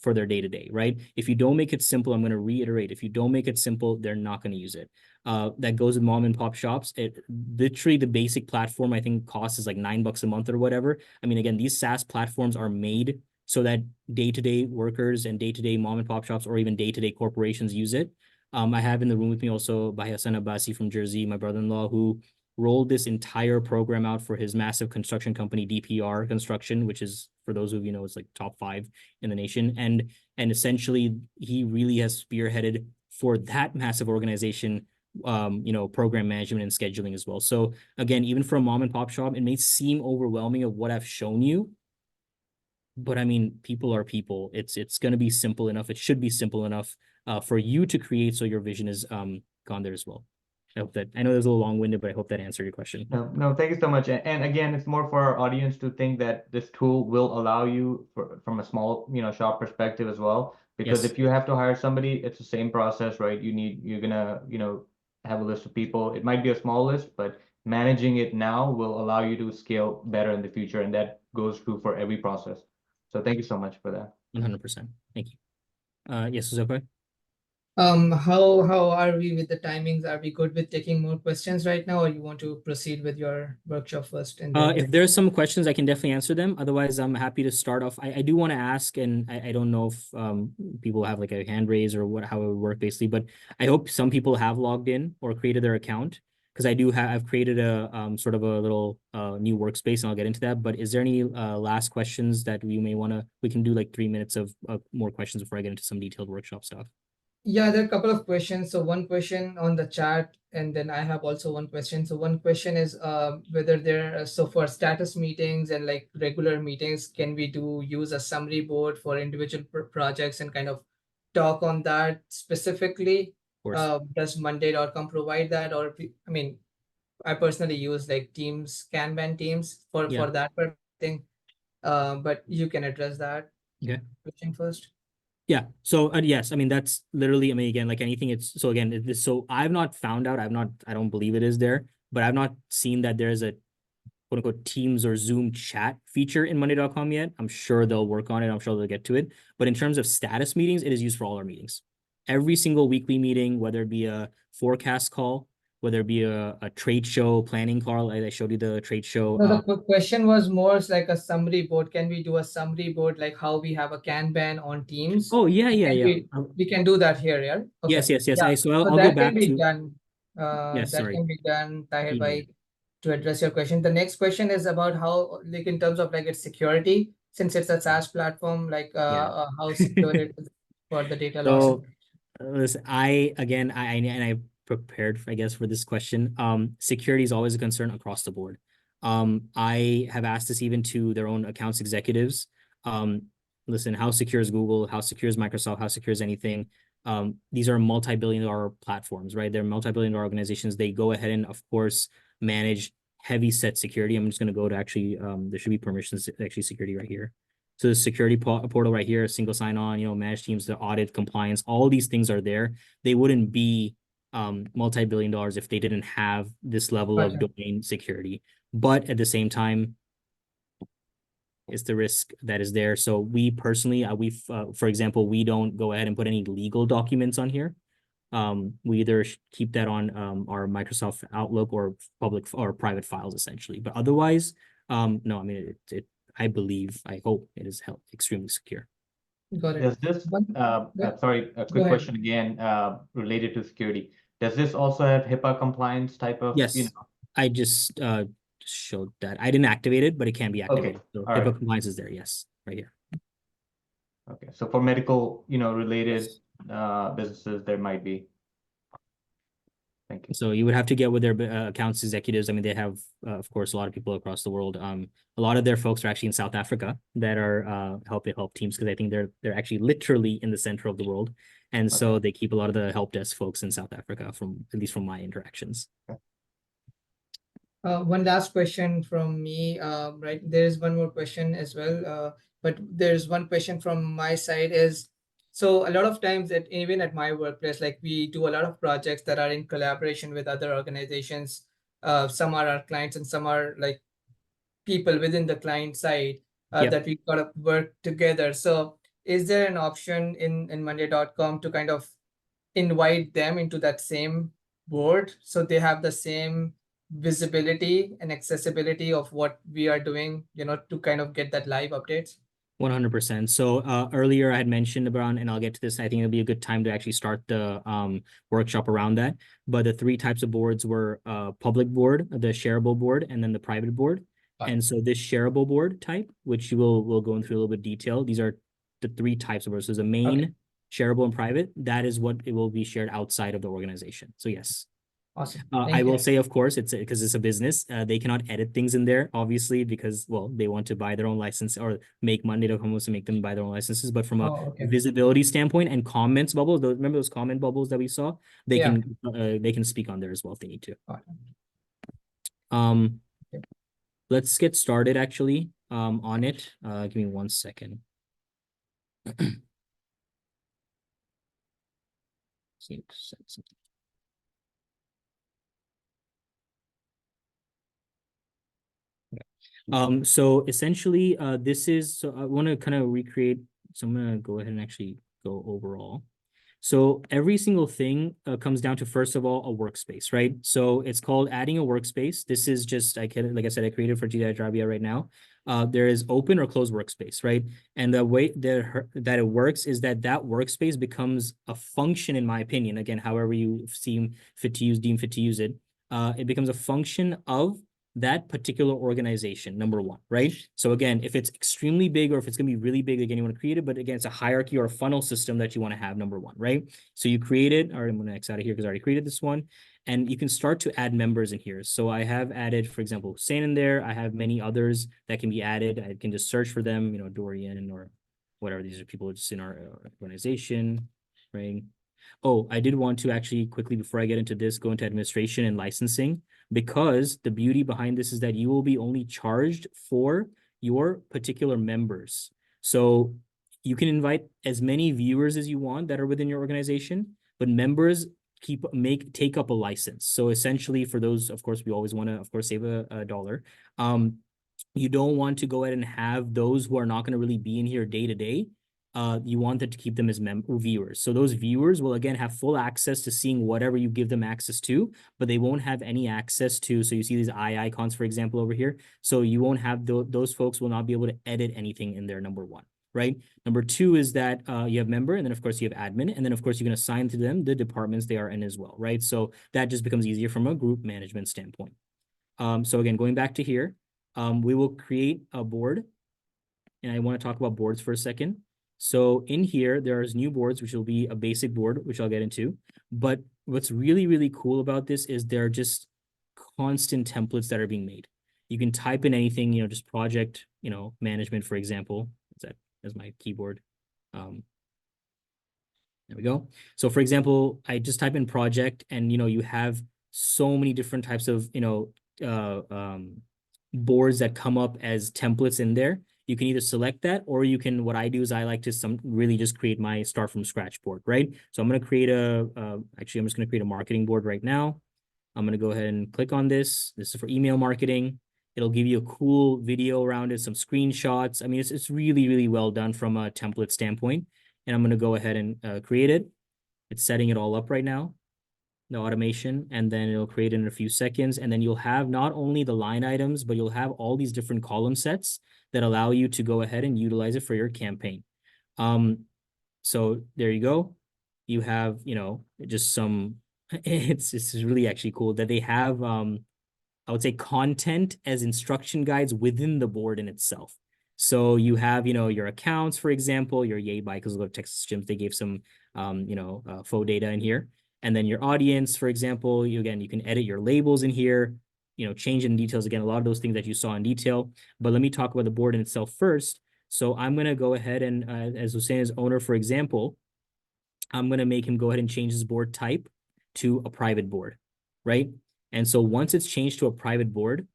for their day-to-day, right? If you don't make it simple, I'm going to reiterate, if you don't make it simple, they're not going to use it. That goes with mom and pop shops. It literally, the basic platform I think costs is like $9 a month or whatever. I mean, again, these SaaS platforms are made so that day-to-day workers and day-to-day mom and pop shops or even day-to-day corporations use it. I have in the room with me also Bhai Hassan Abbasi from Jersey, my brother-in-law, who rolled this entire program out for his massive construction company, DPR Construction, which is, for those of you know, it's like top 5 in the nation. And essentially, he really has spearheaded for that massive organization, program management and scheduling as well. So again, even for a mom and pop shop, it may seem overwhelming of what I've shown you, but I mean, people are people. It's going to be simple enough. It should be simple enough for you to create, so your vision is gone there as well. I hope that, I know there's a little long-winded, but I hope that answered your question. No, thank you so much. And again, it's more for our audience to think that this tool will allow you from a small, shop perspective as well. Because Yes. if you have to hire somebody, it's the same process, right? You're gonna, have a list of people. It might be a small list, but managing it now will allow you to scale better in the future. And that goes true for every process. So thank you so much for that. 100%. Thank you. Yes, Zafar? How are we with the timings? Are we good with taking more questions right now, or you want to proceed with your workshop first? And then If there's some questions, I can definitely answer them. Otherwise, I'm happy to start off. I do want to ask, and I don't know if people have like a hand raise or how it would work basically, but I hope some people have logged in or created their account, because I've created a sort of a little new workspace, and I'll get into that. But is there any last questions that we can do like 3 minutes of more questions before I get into some detailed workshop stuff? yeah, there are a couple of questions. So one question on the chat, and then I have also one question. So one question is whether so for status meetings and like regular meetings, can we use a summary board for individual projects and kind of talk on that specifically? Of course. Does Monday.com provide that? Or I mean, I personally use like Teams, Kanban Teams for that thing. But you can address that question first. Yeah. So yes, I mean, that's literally, I mean, again, like anything, it's, so again, so I've not found out, I don't believe it is there, but I've not seen that there's a quote unquote Teams or Zoom chat feature in Monday.com yet. I'm sure they'll work on it. I'm sure they'll get to it. But in terms of status meetings, it is used for all our meetings. Every single weekly meeting, whether it be a forecast call, whether it be a trade show planning call. I showed you the trade show. No, the question was more like a summary board. Can we do a summary board like how we have a Kanban on Teams? Oh, yeah. We can do that here, yeah? Okay. Yes. Yeah. So I'll go back to... Done. Yes, that sorry. can be done, Tahir bhai, to address your question. The next question is about how, like in terms of like its security, since it's a SaaS platform, like how secure it is for the data loss. So listen, I prepared, I guess, for this question. Security is always a concern across the board. I have asked this even to their own accounts executives. Listen, how secure is Google? How secure is Microsoft? How secure is anything? These are multi-billion-dollar platforms, right? They're multi-billion-dollar organizations. They go ahead and, of course, manage heavy set security. I'm just going to go to actually, there should be permissions, actually security right here. So the security portal right here, single sign-on, manage teams, the audit, compliance, all these things are there. They wouldn't be multi-billion dollars if they didn't have this level of domain security. But at the same time, it's the risk that is there. So we personally, for example, we don't go ahead and put any legal documents on here. We either keep that on our Microsoft Outlook or public or private files, essentially. But otherwise, no, I mean, I hope it is extremely secure. Got it. Does this, sorry, a quick question again, related to security. Does this also have HIPAA compliance type of? Yes, I just showed that. I didn't activate it, but it can be activated. Okay. So HIPAA compliance is there. Yes, right here. Okay, so for medical, related businesses, there might be. Thank you. So you would have to get with their accounts executives. I mean, they have, of course, a lot of people across the world. A lot of their folks are actually in South Africa that are help teams, because I think they're actually literally in the center of the world. And so they keep a lot of the help desk folks in South Africa, at least from my interactions. One last question from me, right? There is one more question as well, but there's one question from my side is, so a lot of times even at my workplace, like we do a lot of projects that are in collaboration with other organizations. Some are our clients and some are like people within the client side that we gotta work together. So is there an option in Monday.com to kind of invite them into that same board so they have the same visibility and accessibility of what we are doing, to kind of get that live updates? 100%. So earlier I had mentioned about, and I'll get to this, I think it'll be a good time to actually start the workshop around that. But the 3 types of boards were public board, the shareable board, and then the private board. And so this shareable board type, which we'll go into a little bit detail, these are the 3 types of boards. So the main, shareable, and private, that is what it will be shared outside of the organization. So yes. Awesome. I will say, of course, it's because it's a business. They cannot edit things in there, obviously, because, well, they want to buy their own license or make Monday.com wants to make them buy their own licenses. But from a visibility standpoint and comments bubbles, remember those comment bubbles that we saw? They can speak on there as well if they need to. Let's get started actually on it. Give me 1 second. See, set something. So essentially, this is, so I want to kind of recreate, so I'm going to go ahead and actually go overall. So every single thing comes down to, first of all, a workspace, right? So it's called adding a workspace. This is just, like I said, I created for Jida Ajabia right now. There is open or closed workspace, right? And the way that it works is that workspace becomes a function, in my opinion, again, however you deem fit to use it. It becomes a function of that particular organization, number one, right? So again, if it's extremely big or if it's going to be really big, again, you want to create it, but again, it's a hierarchy or a funnel system that you want to have, number one, right? So you create it, or I'm going to X out of here because I already created this one, and you can start to add members in here. So I have added, for example, Hussein in there. I have many others that can be added. I can just search for them, Dorian or whatever. These are people just in our organization, right? Oh, I did want to actually quickly, before I get into this, go into administration and licensing, because the beauty behind this is that you will be only charged for your particular members. So you can invite as many viewers as you want that are within your organization, but members take up a license. So essentially, for those, of course, we always want to, of course, save a dollar. You don't want to go ahead and have those who are not going to really be in here day to day. You want them to keep them as viewers. So those viewers will, again, have full access to seeing whatever you give them access to, but they won't have any access to, so you see these eye icons, for example, over here. So you won't have, those folks will not be able to edit anything in there, number one, right? Number two is that you have member, and then of course you have admin, and then of course you can assign to them the departments they are in as well, right? So that just becomes easier from a group management standpoint. So again, going back to here, we will create a board, and I want to talk about boards for a second. So in here, there's new boards, which will be a basic board, which I'll get into. But what's really, really cool about this is there are just constant templates that are being made. You can type in anything, just project, management, for example. That's my keyboard. There we go. So for example, I just type in project, and, you have so many different types of, boards that come up as templates in there. You can either select that, or you can, what I do is I like to really just create my start from scratch board, right? So I'm going to create actually, I'm just going to create a marketing board right now. I'm going to go ahead and click on this. This is for email marketing. It'll give you a cool video around it, some screenshots. I mean, it's really, really well done from a template standpoint. And I'm going to go ahead and create it. It's setting it all up right now, the automation, and then it'll create it in a few seconds. And then you'll have not only the line items, but you'll have all these different column sets that allow you to go ahead and utilize it for your campaign. So there you go. You have, just some, it's really actually cool that they have, I would say, content as instruction guides within the board in itself. So you have, your accounts, for example, your yay by, because of the Texas gyms, they gave some, faux data in here. And then your audience, for example, again, you can edit your labels in here, change in details. Again, a lot of those things that you saw in detail. But let me talk about the board in itself first. So I'm going to go ahead and, as Hussein is owner, for example, I'm going to make him go ahead and change his board type to a private board, right? And so once it's changed to a private board,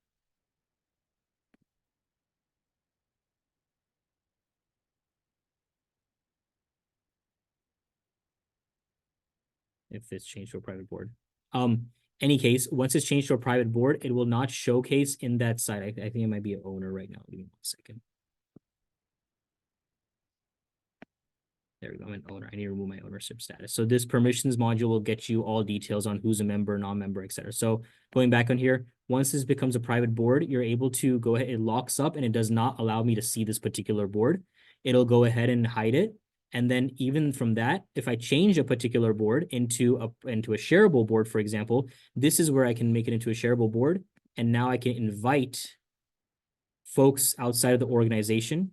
if it's changed to a private board, any case, once it's changed to a private board, it will not showcase in that site. I think it might be an owner right now. Give me 1 second. There we go. I'm an owner. I need to remove my ownership status. So this permissions module will get you all details on who's a member, non-member, etc. So going back on here, once this becomes a private board, you're able to go ahead. It locks up and it does not allow me to see this particular board. It'll go ahead and hide it. And then even from that, if I change a particular board into a shareable board, for example, this is where I can make it into a shareable board. And now I can invite folks outside of the organization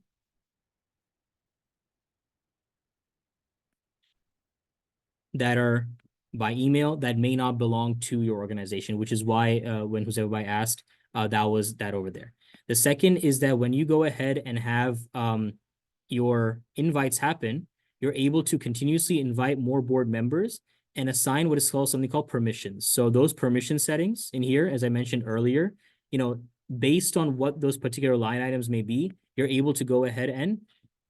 that are by email that may not belong to your organization, which is why when Hussein asked, that was that over there. The second is that when you go ahead and have your invites happen, you're able to continuously invite more board members and assign what is called something called permissions. So those permission settings in here, as I mentioned earlier, based on what those particular line items may be, you're able to go ahead and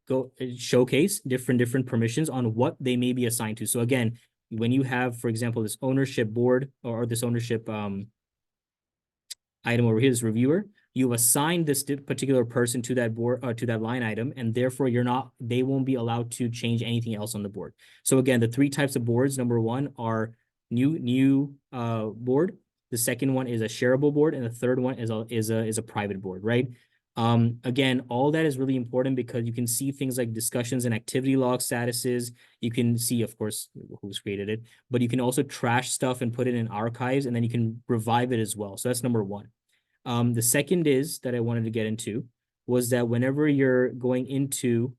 go showcase different permissions on what they may be assigned to. So again, when you have, for example, this ownership board or this ownership item over here, this reviewer, you assign this particular person to that board or to that line item, and therefore they won't be allowed to change anything else on the board. So again, the 3 types of boards, number 1 are new board. The second one is a shareable board, and the third one is a private board, right? Again, all that is really important because you can see things like discussions and activity log statuses. You can see, of course, who's created it, but you can also trash stuff and put it in archives, and then you can revive it as well. So that's number 1. The second is that I wanted to get into was that whenever you're going into,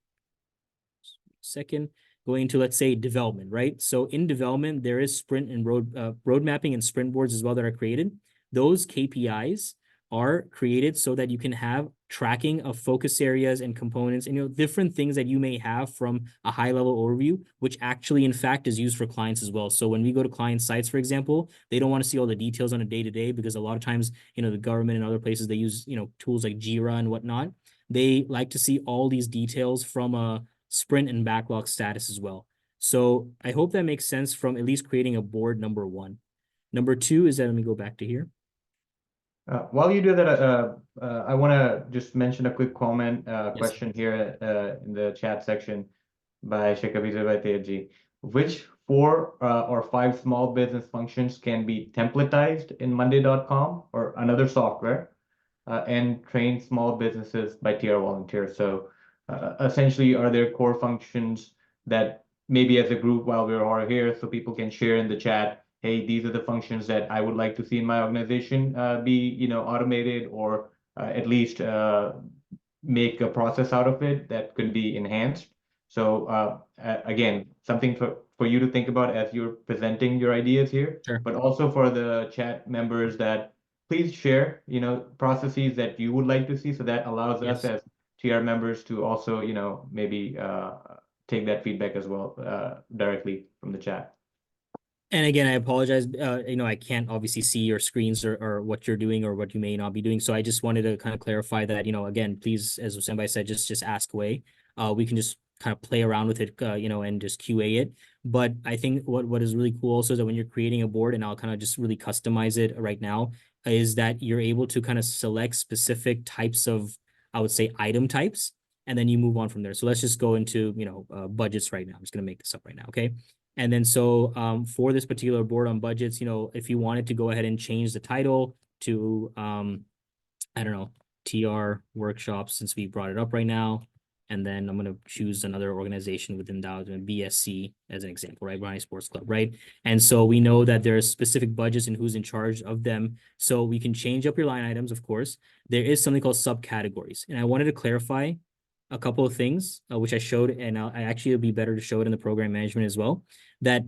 let's say, development, right? So in development, there is sprint and road mapping and sprint boards as well that are created. Those KPIs are created so that you can have tracking of focus areas and components and different things that you may have from a high level overview, which actually in fact is used for clients as well. So when we go to client sites, for example, they don't want to see all the details on a day-to-day because a lot of times, the government and other places, they use, tools like Jira and whatnot. They like to see all these details from a sprint and backlog status as well. So I hope that makes sense from at least creating a board, number 1. Number 2 is that, let me go back to here. While you do that, I want to just mention a quick comment question here in the chat section by Shekabiza by Tejji. Which 4 or 5 small business functions can be templatized in Monday.com or another software and train small businesses by TR volunteers? So essentially, are there core functions that maybe as a group while we're all here so people can share in the chat, hey, these are the functions that I would like to see in my organization be, automated or at least make a process out of it that could be enhanced. So again, something for you to think about as you're presenting your ideas here, Sure. But also for the chat members that please share, processes that you would like to see. So that allows us as TR members to also, maybe take that feedback as well directly from the chat. And again, I apologize. I can't obviously see your screens or what you're doing or what you may not be doing. So I just wanted to kind of clarify that, again, please, as somebody said, just ask away. We can just kind of play around with it, and just QA it. But I think what is really cool also is that when you're creating a board, and I'll kind of just really customize it right now, is that you're able to kind of select specific types of, I would say, item types, and then you move on from there. So let's just go into, budgets right now. I'm just going to make this up right now. Okay. And then so for this particular board on budgets, if you wanted to go ahead and change the title to, I don't know, TR workshops, since we brought it up right now. And then I'm going to choose another organization within that, BSC as an example, right? Brunei Sports Club, right? And so we know that there's specific budgets and who's in charge of them. So we can change up your line items, of course. There is something called subcategories. And I wanted to clarify a couple of things, which I showed, and I actually, it'd be better to show it in the program management as well, that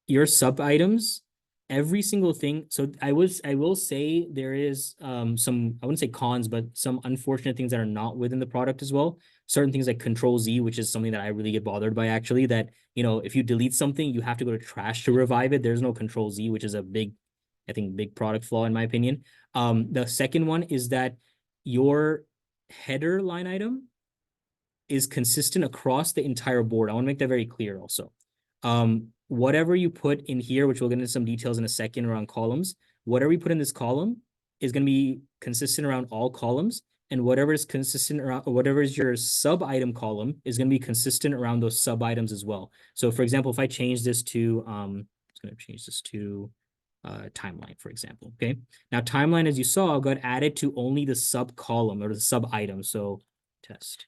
your sub items every single thing. So I will say there is some, I wouldn't say cons, but some unfortunate things that are not within the product as well. Certain things like Control Z, which is something that I really get bothered by actually, that, you know, if you delete something, you have to go to trash to revive it. There's no Control Z, which is a big, I think, big product flaw in my opinion. The second one is that your header line item is consistent across the entire board. I want to make that very clear also. Whatever you put in here, which we'll get into some details in a second around columns, whatever you put in this column is going to be consistent around all columns, and whatever is consistent around, or whatever is your sub item column is going to be consistent around those sub items as well. So for example, if I change this to, I'm just going to change this to timeline, for example. Okay. Now timeline, as you saw, got added to only the sub column or the sub item. So test.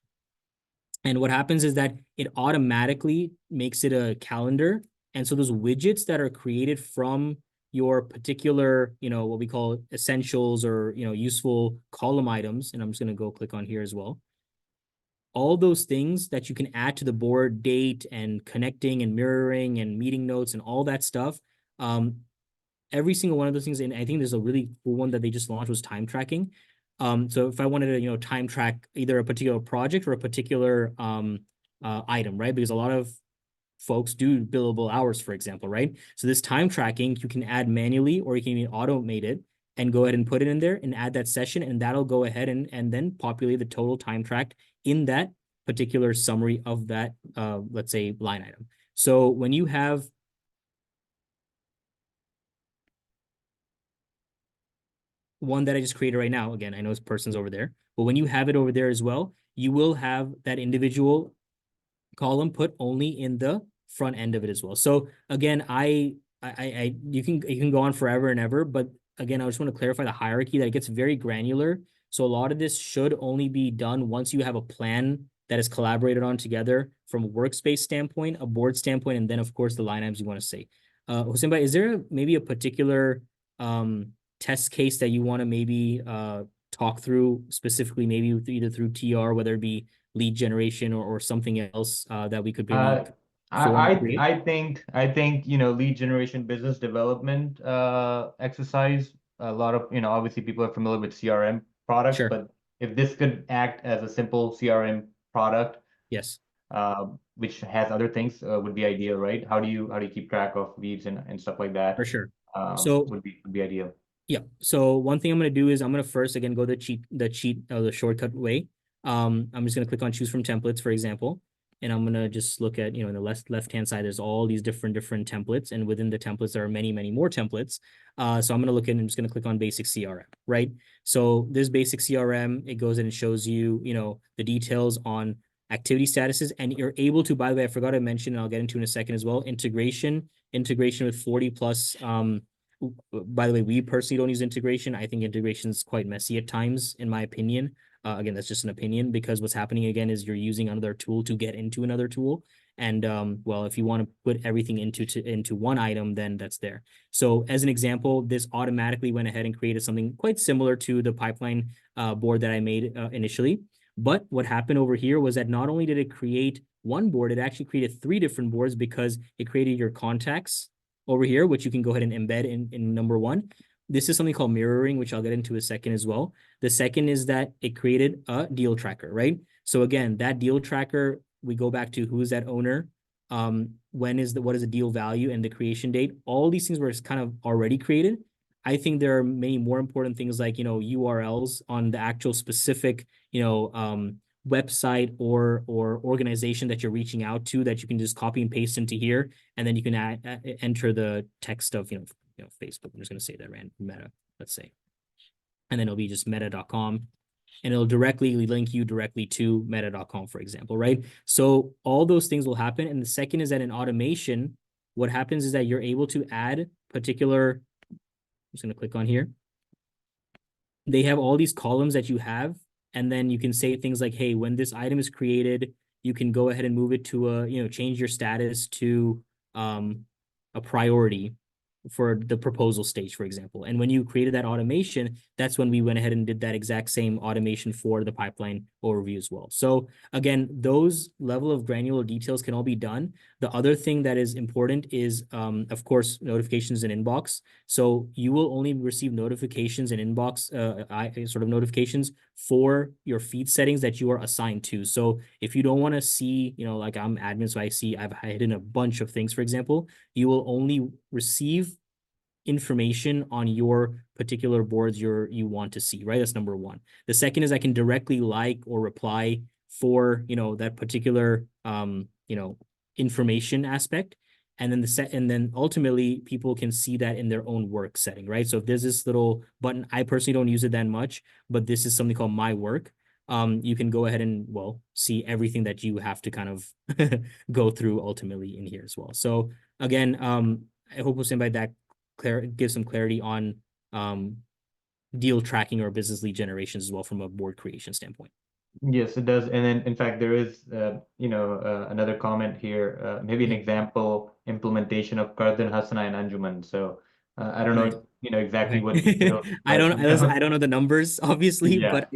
And what happens is that it automatically makes it a calendar. And so those widgets that are created from your particular, you know, what we call essentials or, you know, useful column items, and I'm just going to go click on here as well. All those things that you can add to the board, date and connecting and mirroring and meeting notes and all that stuff. Every single one of those things, and I think there's a really cool one that they just launched was time tracking. So if I wanted to, you know, time track either a particular project or a particular item, right? Because a lot of folks do billable hours, for example, right? So this time tracking, you can add manually or you can even automate it and go ahead and put it in there and add that session, and that'll go ahead and then populate the total time tracked in that particular summary of that, let's say, line item. So when you have one that I just created right now, again, I know this person's over there, but when you have it over there as well, you will have that individual column put only in the front end of it as well. So again, you can go on forever and ever, but again, I just want to clarify the hierarchy that it gets very granular. So a lot of this should only be done once you have a plan that is collaborated on together from a workspace standpoint, a board standpoint, and then of course the line items you want to say. Hossein bhai, is there maybe a particular test case that you want to maybe talk through specifically, maybe either through TR, whether it be lead generation or something else that we could maybe I think you know, lead generation, business development exercise, a lot of, you know, obviously people are familiar with CRM products, Sure. but if this could act as a simple CRM product, yes, which has other things, would be ideal, right? How do you keep track of leads and stuff like that? for sure. So would be ideal. yeah. So one thing I'm going to do is I'm going to first again go the shortcut way. I'm just going to click on choose from templates, for example, and I'm going to just look at, you know, in the left-hand side, there's all these different templates, and within the templates, there are many more templates. So I'm going to look at, and I'm just going to click on basic CRM, right? So this basic CRM, it goes in and shows you, you know, the details on activity statuses, and you're able to, by the way, I forgot to mention, and I'll get into in a second as well, integration with 40 plus, by the way, we personally don't use integration. I think integration is quite messy at times, in my opinion. Again, that's just an opinion, because what's happening again is you're using another tool to get into another tool. And well, if you want to put everything into one item, then that's there. So as an example, this automatically went ahead and created something quite similar to the pipeline board that I made initially. But what happened over here was that not only did it create one board, it actually created 3 different boards, because it created your contacts over here, which you can go ahead and embed in number 1. This is something called mirroring, which I'll get into a second as well. The second is that it created a deal tracker, right? So again, that deal tracker, we go back to who is that owner, what is the deal value and the creation date. All these things were kind of already created. I think there are many more important things like, you know, URLs on the actual specific, you know, website or organization that you're reaching out to, that you can just copy and paste into here, and then you can enter the text of, you know, Facebook. I'm just going to say that random Meta, let's say, and then it'll be just meta.com, and it'll directly link you directly to meta.com, for example, right? So all those things will happen. And the second is that in automation, what happens is that you're able to add particular, I'm just going to click on here. They have all these columns that you have, and then you can say things like, hey, when this item is created, you can go ahead and move it to a, you know, change your status to a priority. for the proposal stage, for example. And when you created that automation, that's when we went ahead and did that exact same automation for the pipeline overview as well. So again, those level of granular details can all be done. The other thing that is important is, of course, notifications in inbox. So you will only receive notifications in inbox, sort of notifications for your feed settings that you are assigned to. So if you don't want to see, like I'm admin, so I've hidden a bunch of things, for example, you will only receive information on your particular boards you want to see, right? That's number one. The second is I can directly like or reply for, that particular, information aspect. And then ultimately people can see that in their own work setting, right? So if there's this little button, I personally don't use it that much, but this is something called My Work. You can go ahead and, see everything that you have to kind of go through ultimately in here as well. So again, I hope Hussein by that give some clarity on deal tracking or business lead generations as well from a board creation standpoint. Yes, it does. And then, in fact, there is, another comment here, maybe an example implementation of Kardan Hasana and Anjuman. So I don't know, exactly what details. I don't know the numbers, obviously, Yeah. but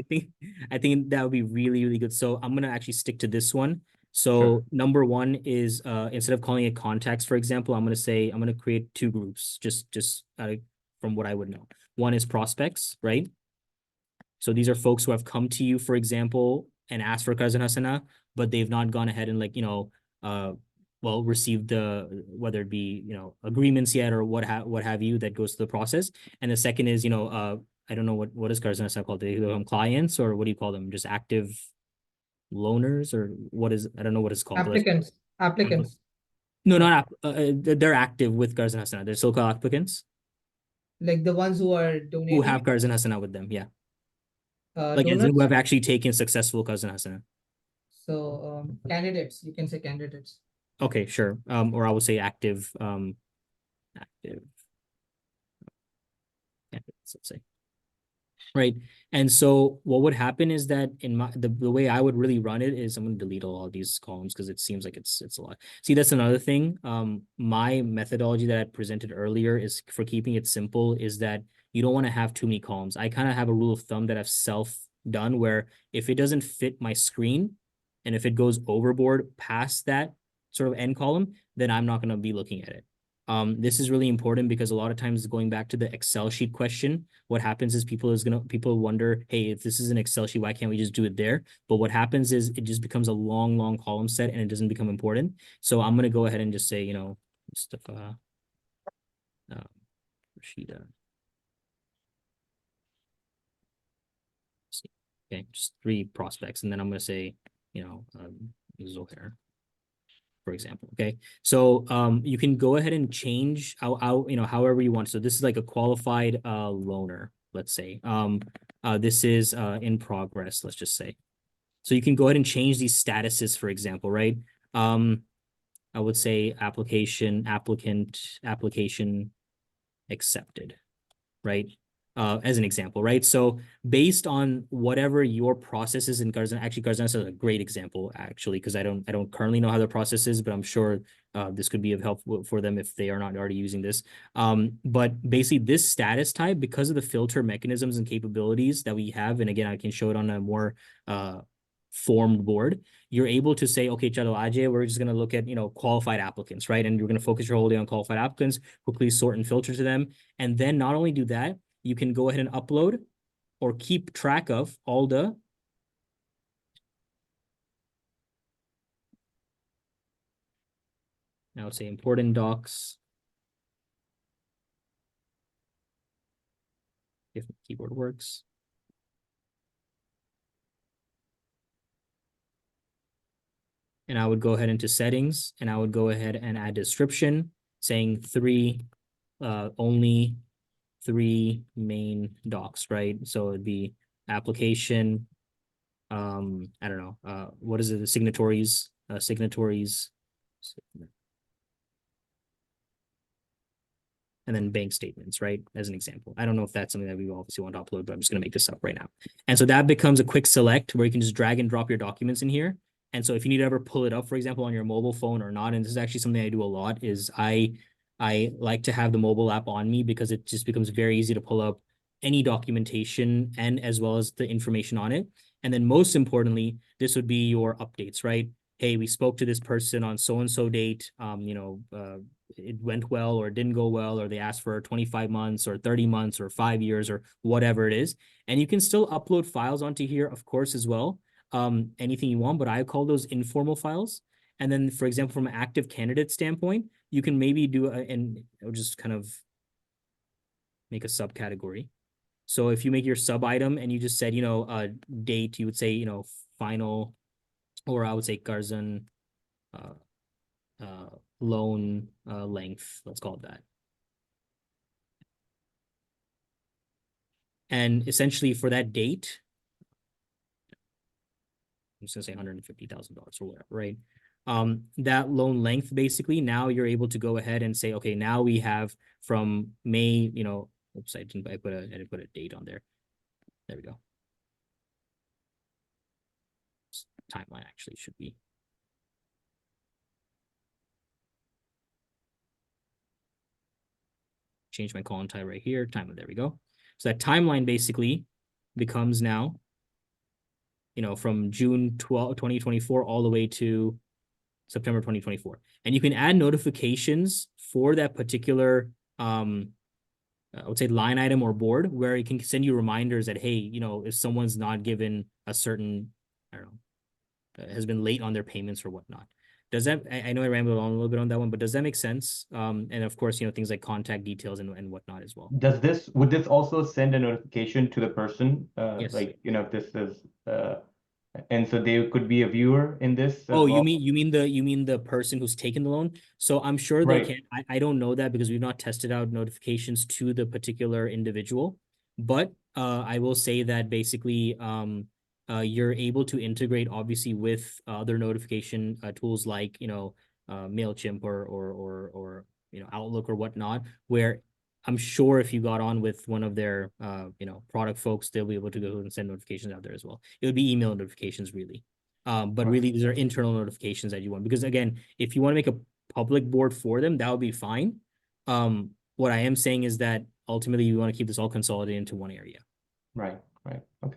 I think that would be really, really good. So I'm gonna actually stick to this one. So Sure. number one is instead of calling it contacts, for example, I'm gonna create two groups, just from what I would know. One is prospects, right? So these are folks who have come to you, for example, and asked for Qarzan Hasana, but they've not gone ahead and received the, whether it be, agreements yet or what have you that goes through the process. And the second is, I don't know what is Qarzan Hasana called? They become clients, or what do you call them? Just active loaners, or I don't know what it's called. Applicants. No, not they're active with Qarzan Hasana. They're so-called applicants. Like the ones who are donating. Who have Qarzan Hasana with them, yeah. Like donors? who have actually taken successful Qarzan Hasana. So candidates, you can say candidates. Okay, sure. Or I would say active candidates, let's say. Right. And so what would happen is that in the way I would really run it is I'm going to delete all of these columns because it seems like it's a lot. See, that's another thing. My methodology that I presented earlier is for keeping it simple is that you don't want to have too many columns. I kind of have a rule of thumb that I've done where if it doesn't fit my screen and if it goes overboard past that sort of end column, then I'm not going to be looking at it. This is really important because a lot of times going back to the Excel sheet question, what happens is people wonder, hey, if this is an Excel sheet, why can't we just do it there? But what happens is it just becomes a long column set and it doesn't become important. So I'm going to go ahead and just say, Mustafa, Rashida. Okay, just 3 prospects. And then I'm going to say, Zohair, for example. Okay. So you can go ahead and change however you want. So this is like a qualified loaner, let's say. This is in progress, let's just say. So you can go ahead and change these statuses, for example, right? I would say application accepted, right? As an example, right? So based on whatever your process is in Qarzan, actually Qarzan is a great example, actually, because I don't currently know how the process is, but I'm sure this could be of help for them if they are not already using this. But basically this status type, because of the filter mechanisms and capabilities that we have, and again, I can show it on a more formed board, you're able to say, okay, chalo, Ajay, we're just going to look at, qualified applicants, right? And you're going to focus your whole day on qualified applicants, quickly sort and filter to them. And then not only do that, you can go ahead and upload or keep track of all the I would say important docs. If the keyboard works. And I would go ahead into settings and I would go ahead and add description saying only 3 main docs, right? So it'd be application, I don't know, what is it, the signatories, and then bank statements, right? As an example. I don't know if that's something that we obviously want to upload, but I'm just going to make this up right now. And so that becomes a quick select where you can just drag and drop your documents in here. And so if you need to ever pull it up, for example, on your mobile phone or not, and this is actually something I do a lot, is I I like to have the mobile app on me because it just becomes very easy to pull up any documentation and as well as the information on it. And then most importantly, this would be your updates, right? Hey, we spoke to this person on so-and-so date, it went well or it didn't go well, or they asked for 25 months or 30 months or 5 years or whatever it is. And you can still upload files onto here, of course, as well. Anything you want, but I call those informal files. And then, for example, from an active candidate standpoint, you can maybe do and I'll just kind of make a subcategory. So if you make your sub item and you just said, date, you would say, final, or I would say Garzan loan length, let's call it that. And essentially for that date, I'm just gonna say $150,000 or whatever, right? That loan length, basically, now you're able to go ahead and say, okay, now we have from May, oops, I didn't put a date on there. There we go. Timeline actually should be. Change my column type right here, timeline, there we go. So that timeline basically becomes now, from June 12, 2024 all the way to September 2024. And you can add notifications for that particular, I would say line item or board, where it can send you reminders that, hey, if someone's not given a certain, I don't know, has been late on their payments or whatnot. Does that, I know I rambled on a little bit on that one, but does that make sense? And of course, things like contact details and whatnot as well. Would this also send a notification to the person? Yes. Like, if this is, and so they could be a viewer in this. Oh, well? you mean the person who's taken the loan? So I'm sure they can. I don't know that because we've not tested out notifications to the particular individual, but I will say that basically you're able to integrate obviously with other notification tools like MailChimp or Outlook or whatnot, where I'm sure if you got on with one of their product folks, they'll be able to go and send notifications out there as well. It would be email notifications really. But really these are internal notifications that you want, because again, if you want to make a public board for them, that would be fine. What I am saying is that ultimately you want to keep this all consolidated into one area. Right. Okay.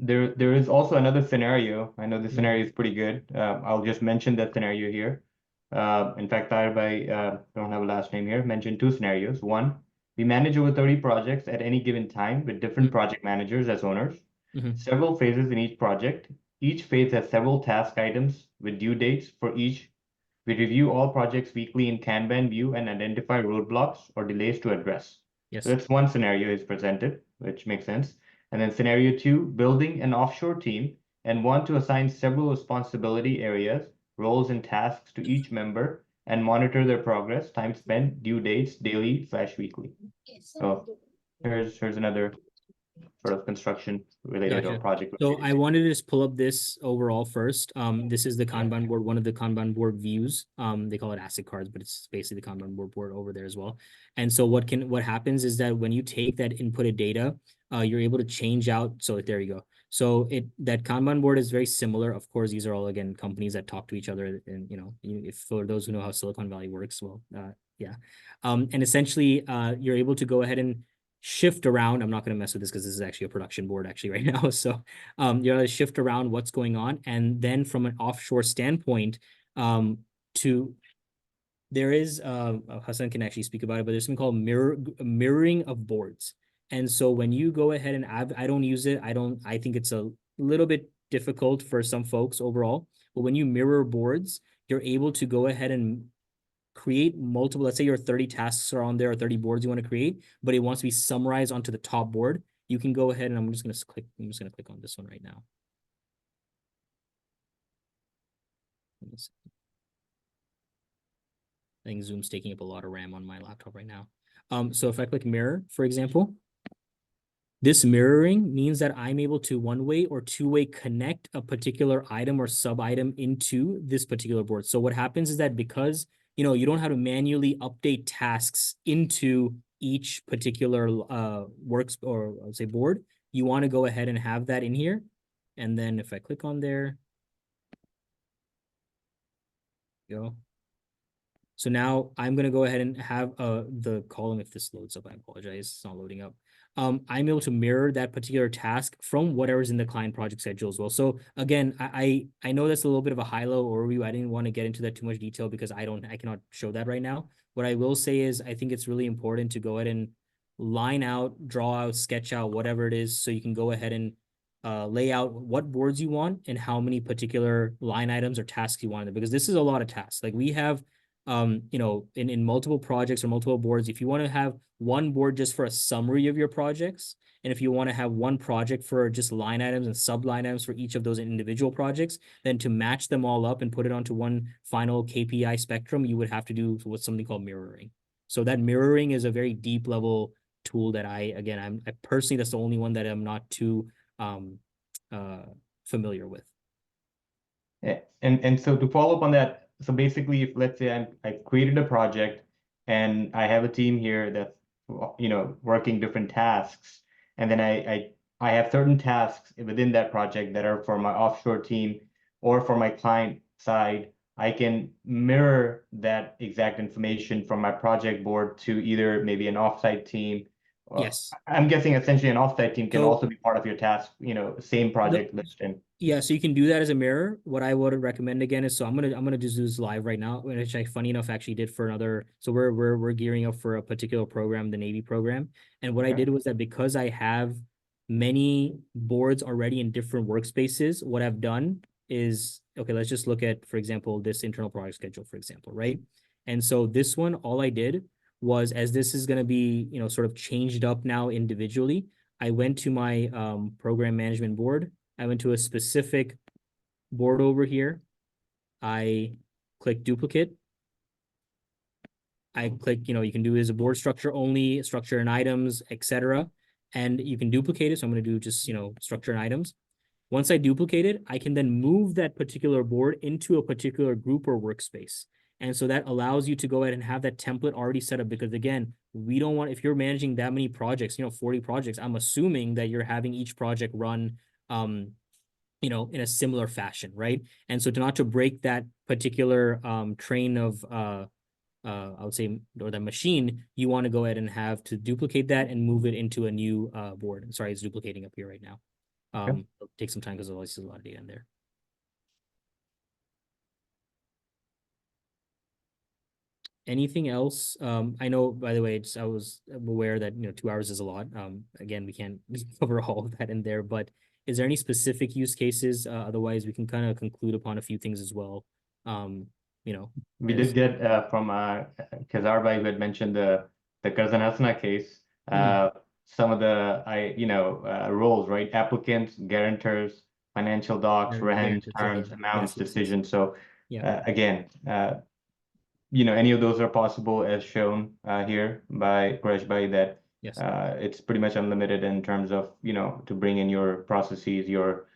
There is also another scenario. I know the scenario is pretty good. I'll just mention that scenario here. In fact, I don't have a last name here, mentioned two scenarios. One, we manage over 30 projects at any given time with different project managers as owners. Several phases in each project. Each phase has several task items with due dates for each. We review all projects weekly in Kanban view and identify roadblocks or delays to address. Yes. So that's one scenario is presented, which makes sense. And then scenario two, building an offshore team and want to assign several responsibility areas, roles and tasks to each member and monitor their progress, time spent, due dates, daily/weekly. So here's another sort of construction related or project. So I wanted to just pull up this overall first. This is the Kanban board, one of the Kanban board views. They call it asset cards, but it's basically the Kanban board over there as well. And so what happens is that when you take that inputted data, you're able to change out. So there you go. So that Kanban board is very similar. Of course, these are all, again, companies that talk to each other. And, if for those who know how Silicon Valley works, well, yeah. And essentially, you're able to go ahead and shift around. I'm not going to mess with this because this is actually a production board actually right now. So you're going to shift around what's going on. And then from an offshore standpoint, there is, Hassan can actually speak about it, but there's something called mirroring of boards. And so when you go ahead and I don't use it, I think it's a little bit difficult for some folks overall, but when you mirror boards, you're able to go ahead and create multiple, let's say your 30 tasks are on there or 30 boards you want to create, but it wants to be summarized onto the top board. You can go ahead and I'm just going to click on this one right now. I think Zoom's taking up a lot of RAM on my laptop right now. So if I click mirror, for example, this mirroring means that I'm able to one-way or two-way connect a particular item or sub-item into this particular board. So what happens is that because you don't have to manually update tasks into each particular works or I would say board, you want to go ahead and have that in here. And then if I click on there, go. So now I'm going to go ahead and have the column. If this loads up, I apologize. It's not loading up. I'm able to mirror that particular task from whatever's in the client project schedule as well. So again, I know that's a little bit of a high-low overview. I didn't want to get into that too much detail because I cannot show that right now. What I will say is I think it's really important to go ahead and line out, draw out, sketch out, whatever it is, so you can go ahead and lay out what boards you want and how many particular line items or tasks you want, because this is a lot of tasks. Like we have in multiple projects or multiple boards, if you want to have one board just for a summary of your projects, and if you want to have one project for just line items and sub line items for each of those individual projects, then to match them all up and put it onto one final KPI spectrum, you would have to do what's something called mirroring. So that mirroring is a very deep level tool that I personally, that's the only one that I'm not too familiar with. And so to follow up on that, so basically, if let's say I created a project and I have a team here that's working different tasks, and then I have certain tasks within that project that are for my offshore team or for my client side, I can mirror that exact information from my project board to either maybe an offsite team. Yes. I'm guessing essentially an offsite team can also be part of your task, same project list. And yeah, so you can do that as a mirror. What I would recommend again is, so I'm gonna just do this live right now, which I funny enough actually did for another. So we're gearing up for a particular program, the Navy program. And what I did was that because I have many boards already in different workspaces, what I've done is, okay, let's just look at, for example, this internal project schedule, for example, right? And so this one, all I did was, as this is going to be, sort of changed up now individually, I went to my program management board. I went to a specific board over here. I click duplicate. I click, you can do as a board structure only, structure and items, etc. And you can duplicate it. So I'm going to do just, structure and items. Once I duplicate it, I can then move that particular board into a particular group or workspace. And so that allows you to go ahead and have that template already set up, because again, we don't want, if you're managing that many projects, 40 projects, I'm assuming that you're having each project run, in a similar fashion, right? And so to break that particular train of, I would say, or the machine, you want to go ahead and have to duplicate that and move it into a new board. Sorry, it's duplicating up here right now. It'll take some time because there's a lot of data in there. Anything else? I know, by the way, I was aware that 2 hours is a lot. Again, we can't cover all of that in there, but is there any specific use cases? Otherwise, we can kind of conclude upon a few things as well. We did get from Kezar Bhai, who had mentioned the Karzan Hasna case, some of the roles, right? Applicants, guarantors, financial docs, rehans, terms, amounts, decisions. So again, any of those are possible, as shown here by Quresh Bhai, that it's pretty much unlimited in terms of, to bring in your processes, your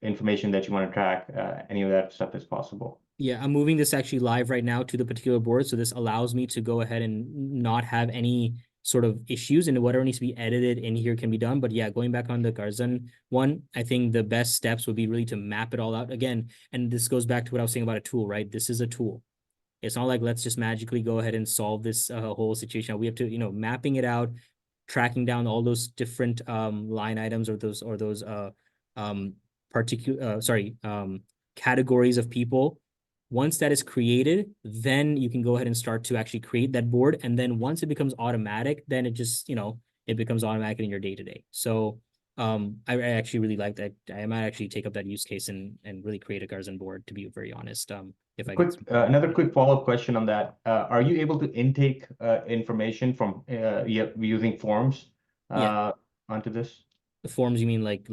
information that you want to track. Any of that stuff is possible. Yeah, I'm moving this actually live right now to the particular board. So this allows me to go ahead and not have any sort of issues, and whatever needs to be edited in here can be done. But yeah, going back on the Garzan one, I think the best steps would be really to map it all out again. And this goes back to what I was saying about a tool, right? This is a tool. It's not like let's just magically go ahead and solve this whole situation. We have to, mapping it out, tracking down all those different line items or those categories of people. Once that is created, then you can go ahead and start to actually create that board. And then once it becomes automatic, then it just, it becomes automatic in your day-to-day. So I actually really like that. I might actually take up that use case and really create a Garzan board, to be very honest. If another quick follow-up question on that. Are you able to intake information from using forms onto this? The forms, you mean like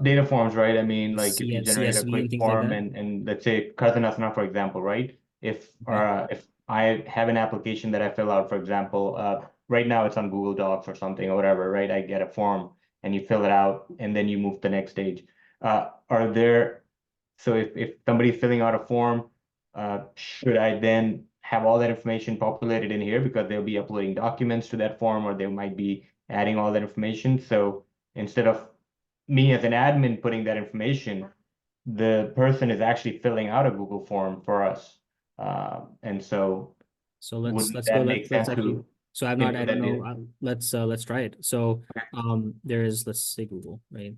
data forms, right? I mean, like if you generate a CSV quick form and let's say Karzan Hasna, for example, right? If I have an application that I fill out, for example, right now it's on Google Docs or something or whatever, right? I get a form and you fill it out and then you move to the next stage. So if somebody's filling out a form, should I then have all that information populated in here, because they'll be uploading documents to that form, or they might be adding all that information? So instead of me as an admin putting that information, the person is actually filling out a Google form for us. And so let's wouldn't go. that make sense Actually. to So I don't that know. data? Let's try it. So there is, let's say Google, right?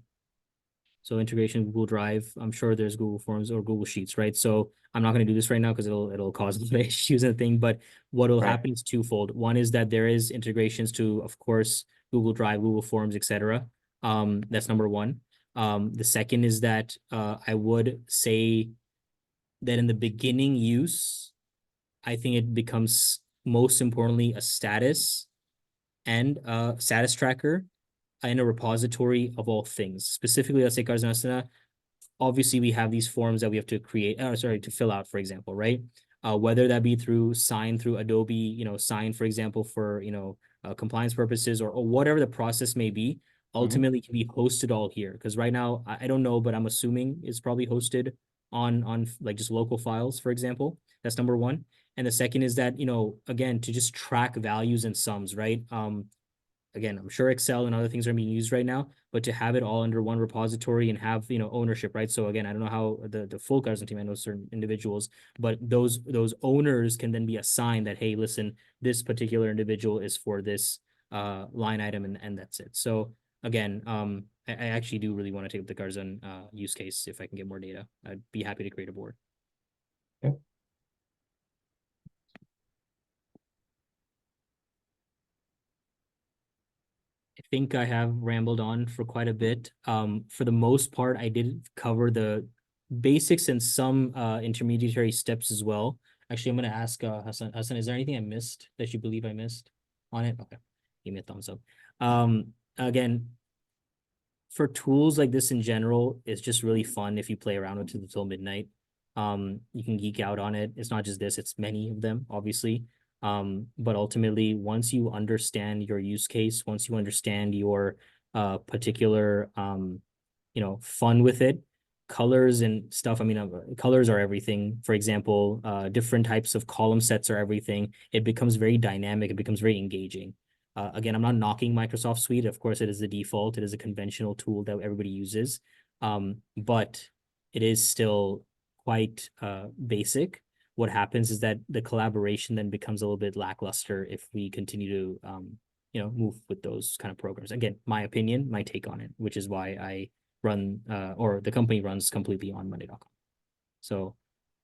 So integration with Google Drive. I'm sure there's Google Forms or Google Sheets, right? So I'm not going to do this right now because it'll cause a lot of issues and thing. But what will happen is twofold. One is that there is integrations to, of course, Google Drive, Google Forms, etc. That's number one. The second is that I would say that in the beginning use, I think it becomes most importantly a status and a status tracker in a repository of all things. Specifically, let's say Karzanasana, obviously we have these forms that we have to create, to fill out, for example, right? Whether that be through Sign, through Adobe, Sign, for example, for, compliance purposes or whatever the process may be, ultimately can be hosted all here. Because right now, I don't know, but I'm assuming it's probably hosted on like just local files, for example. That's number one. And the second is that, again, to just track values and sums, right? Again, I'm sure Excel and other things are being used right now, but to have it all under one repository and have, ownership, right? So again, I don't know how the full Carson team, I know certain individuals, but those owners can then be assigned that, hey, listen, this particular individual is for this line item and that's it. So again, I actually do really want to take up the Garzon use case. If I can get more data, I'd be happy to create a board. Okay. I think I have rambled on for quite a bit. For the most part, I did cover the basics and some intermediary steps as well. Actually, I'm going to ask Hassan. Hassan, is there anything I missed that you believe I missed on it? Okay, give me a thumbs up. Again, for tools like this in general, it's just really fun if you play around with it till midnight. You can geek out on it. It's not just this, it's many of them, obviously. But ultimately, once you understand your use case, once you understand your particular fun with it, colors and stuff. I mean, colors are everything. For example, different types of column sets are everything. It becomes very dynamic. It becomes very engaging. Again, I'm not knocking Microsoft Suite. Of course, it is the default. It is a conventional tool that everybody uses. But it is still quite basic. What happens is that the collaboration then becomes a little bit lackluster if we continue to move with those kind of programs. Again, my opinion, my take on it, which is why I run or the company runs completely on Monday.com. So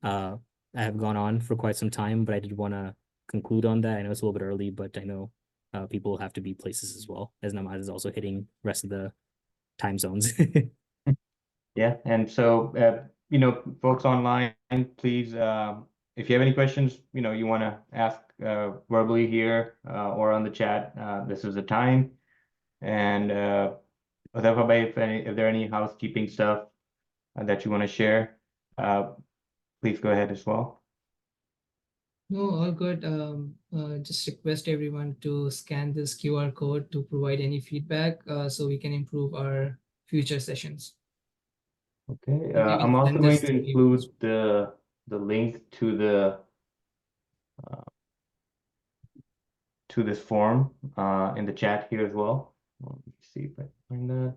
I have gone on for quite some time, but I did want to conclude on that. I know it's a little bit early, but I know people have to be places as well, as Namaz is also hitting rest of the time zones. Yeah, and so folks online, please, if you have any questions, you want to ask verbally here or on the chat, this is the time. And if there are any housekeeping stuff that you want to share, please go ahead as well. No, all good. Just request everyone to scan this QR code to provide any feedback so we can improve our future sessions. Okay, I'm also going to include the link to this form in the chat here as well. Let me see if I can find that.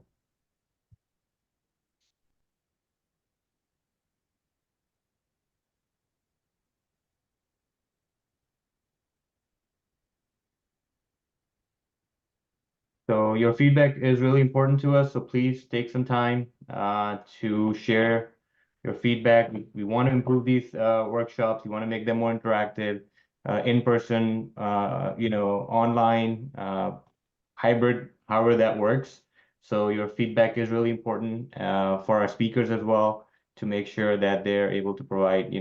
So your feedback is really important to us. So please take some time to share your feedback. We want to improve these workshops. We want to make them more interactive, in person, online, hybrid, however that works. So your feedback is really important for our speakers as well to make sure that they're able to provide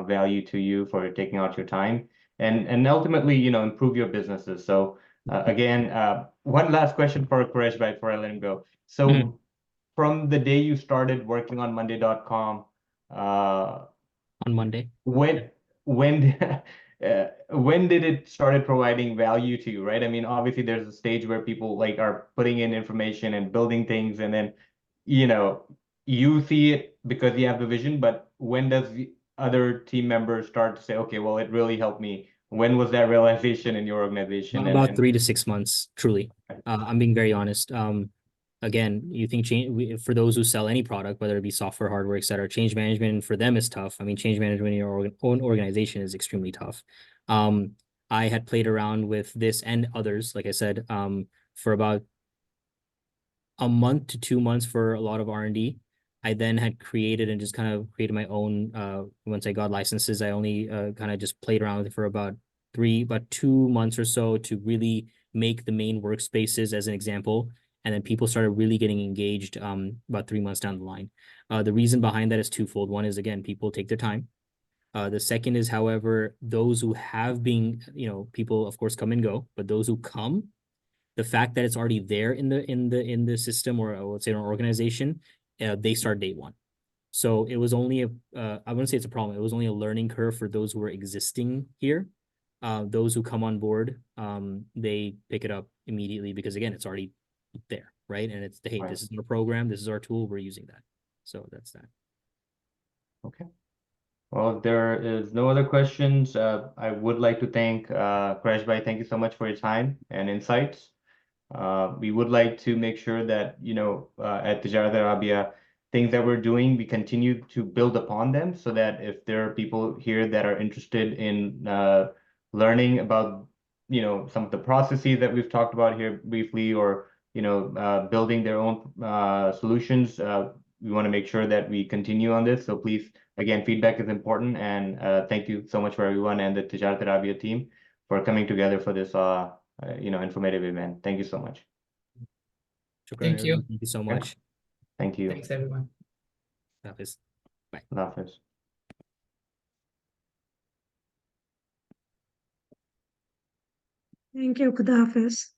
value to you for taking out your time and ultimately improve your businesses. So again, one last question for Quresh before I let him go. So from the day you started working on Monday.com, on Monday, when when did it started providing value to you, right? I mean, obviously there's a stage where people like are putting in information and building things, and then you see it because you have the vision, but when does the other team members start to say, okay, well, it really helped me? When was that realization in your organization? about 3 to 6 months, truly. I'm being very honest. again, you think for those who sell any product, whether it be software, hardware, etc., change management for them is tough. I mean, change management in your own organization is extremely tough. I had played around with this and others, like I said, for about a month to 2 months for a lot of R&D. I then had created and just kind of created my own. Once I got licenses, I only kind of just played around with it for about 2 months or so to really make the main workspaces as an example. And then people started really getting engaged about 3 months down the line. The reason behind that is twofold. One is, again, people take their time. The second is, however, those who have been, people of course come and go, but those who come, the fact that it's already there in the system, or let's say an organization, they start day one. So it was only I wouldn't say it's a problem. It was only a learning curve for those who were existing here. Those who come on board, they pick it up immediately because, again, it's already there, right? And it's, hey, this is our program, this is our tool, we're using that. So that's that. Okay. Well, if there is no other questions, I would like to thank Quresh Bhai. Thank you so much for your time and insights. We would like to make sure that, at Tijarat Arabia, things that we're doing, we continue to build upon them so that if there are people here that are interested in learning about, some of the processes that we've talked about here briefly, or, building their own solutions, we want to make sure that we continue on this. So please, again, feedback is important. And thank you so much for everyone and the Tijarat Arabia team for coming together for this informative event. Thank you so much. Thank you. Thank you so much. Thank you. Thanks, everyone. Hafiz. Bye. Hafiz. Thank you. Khuda Hafiz.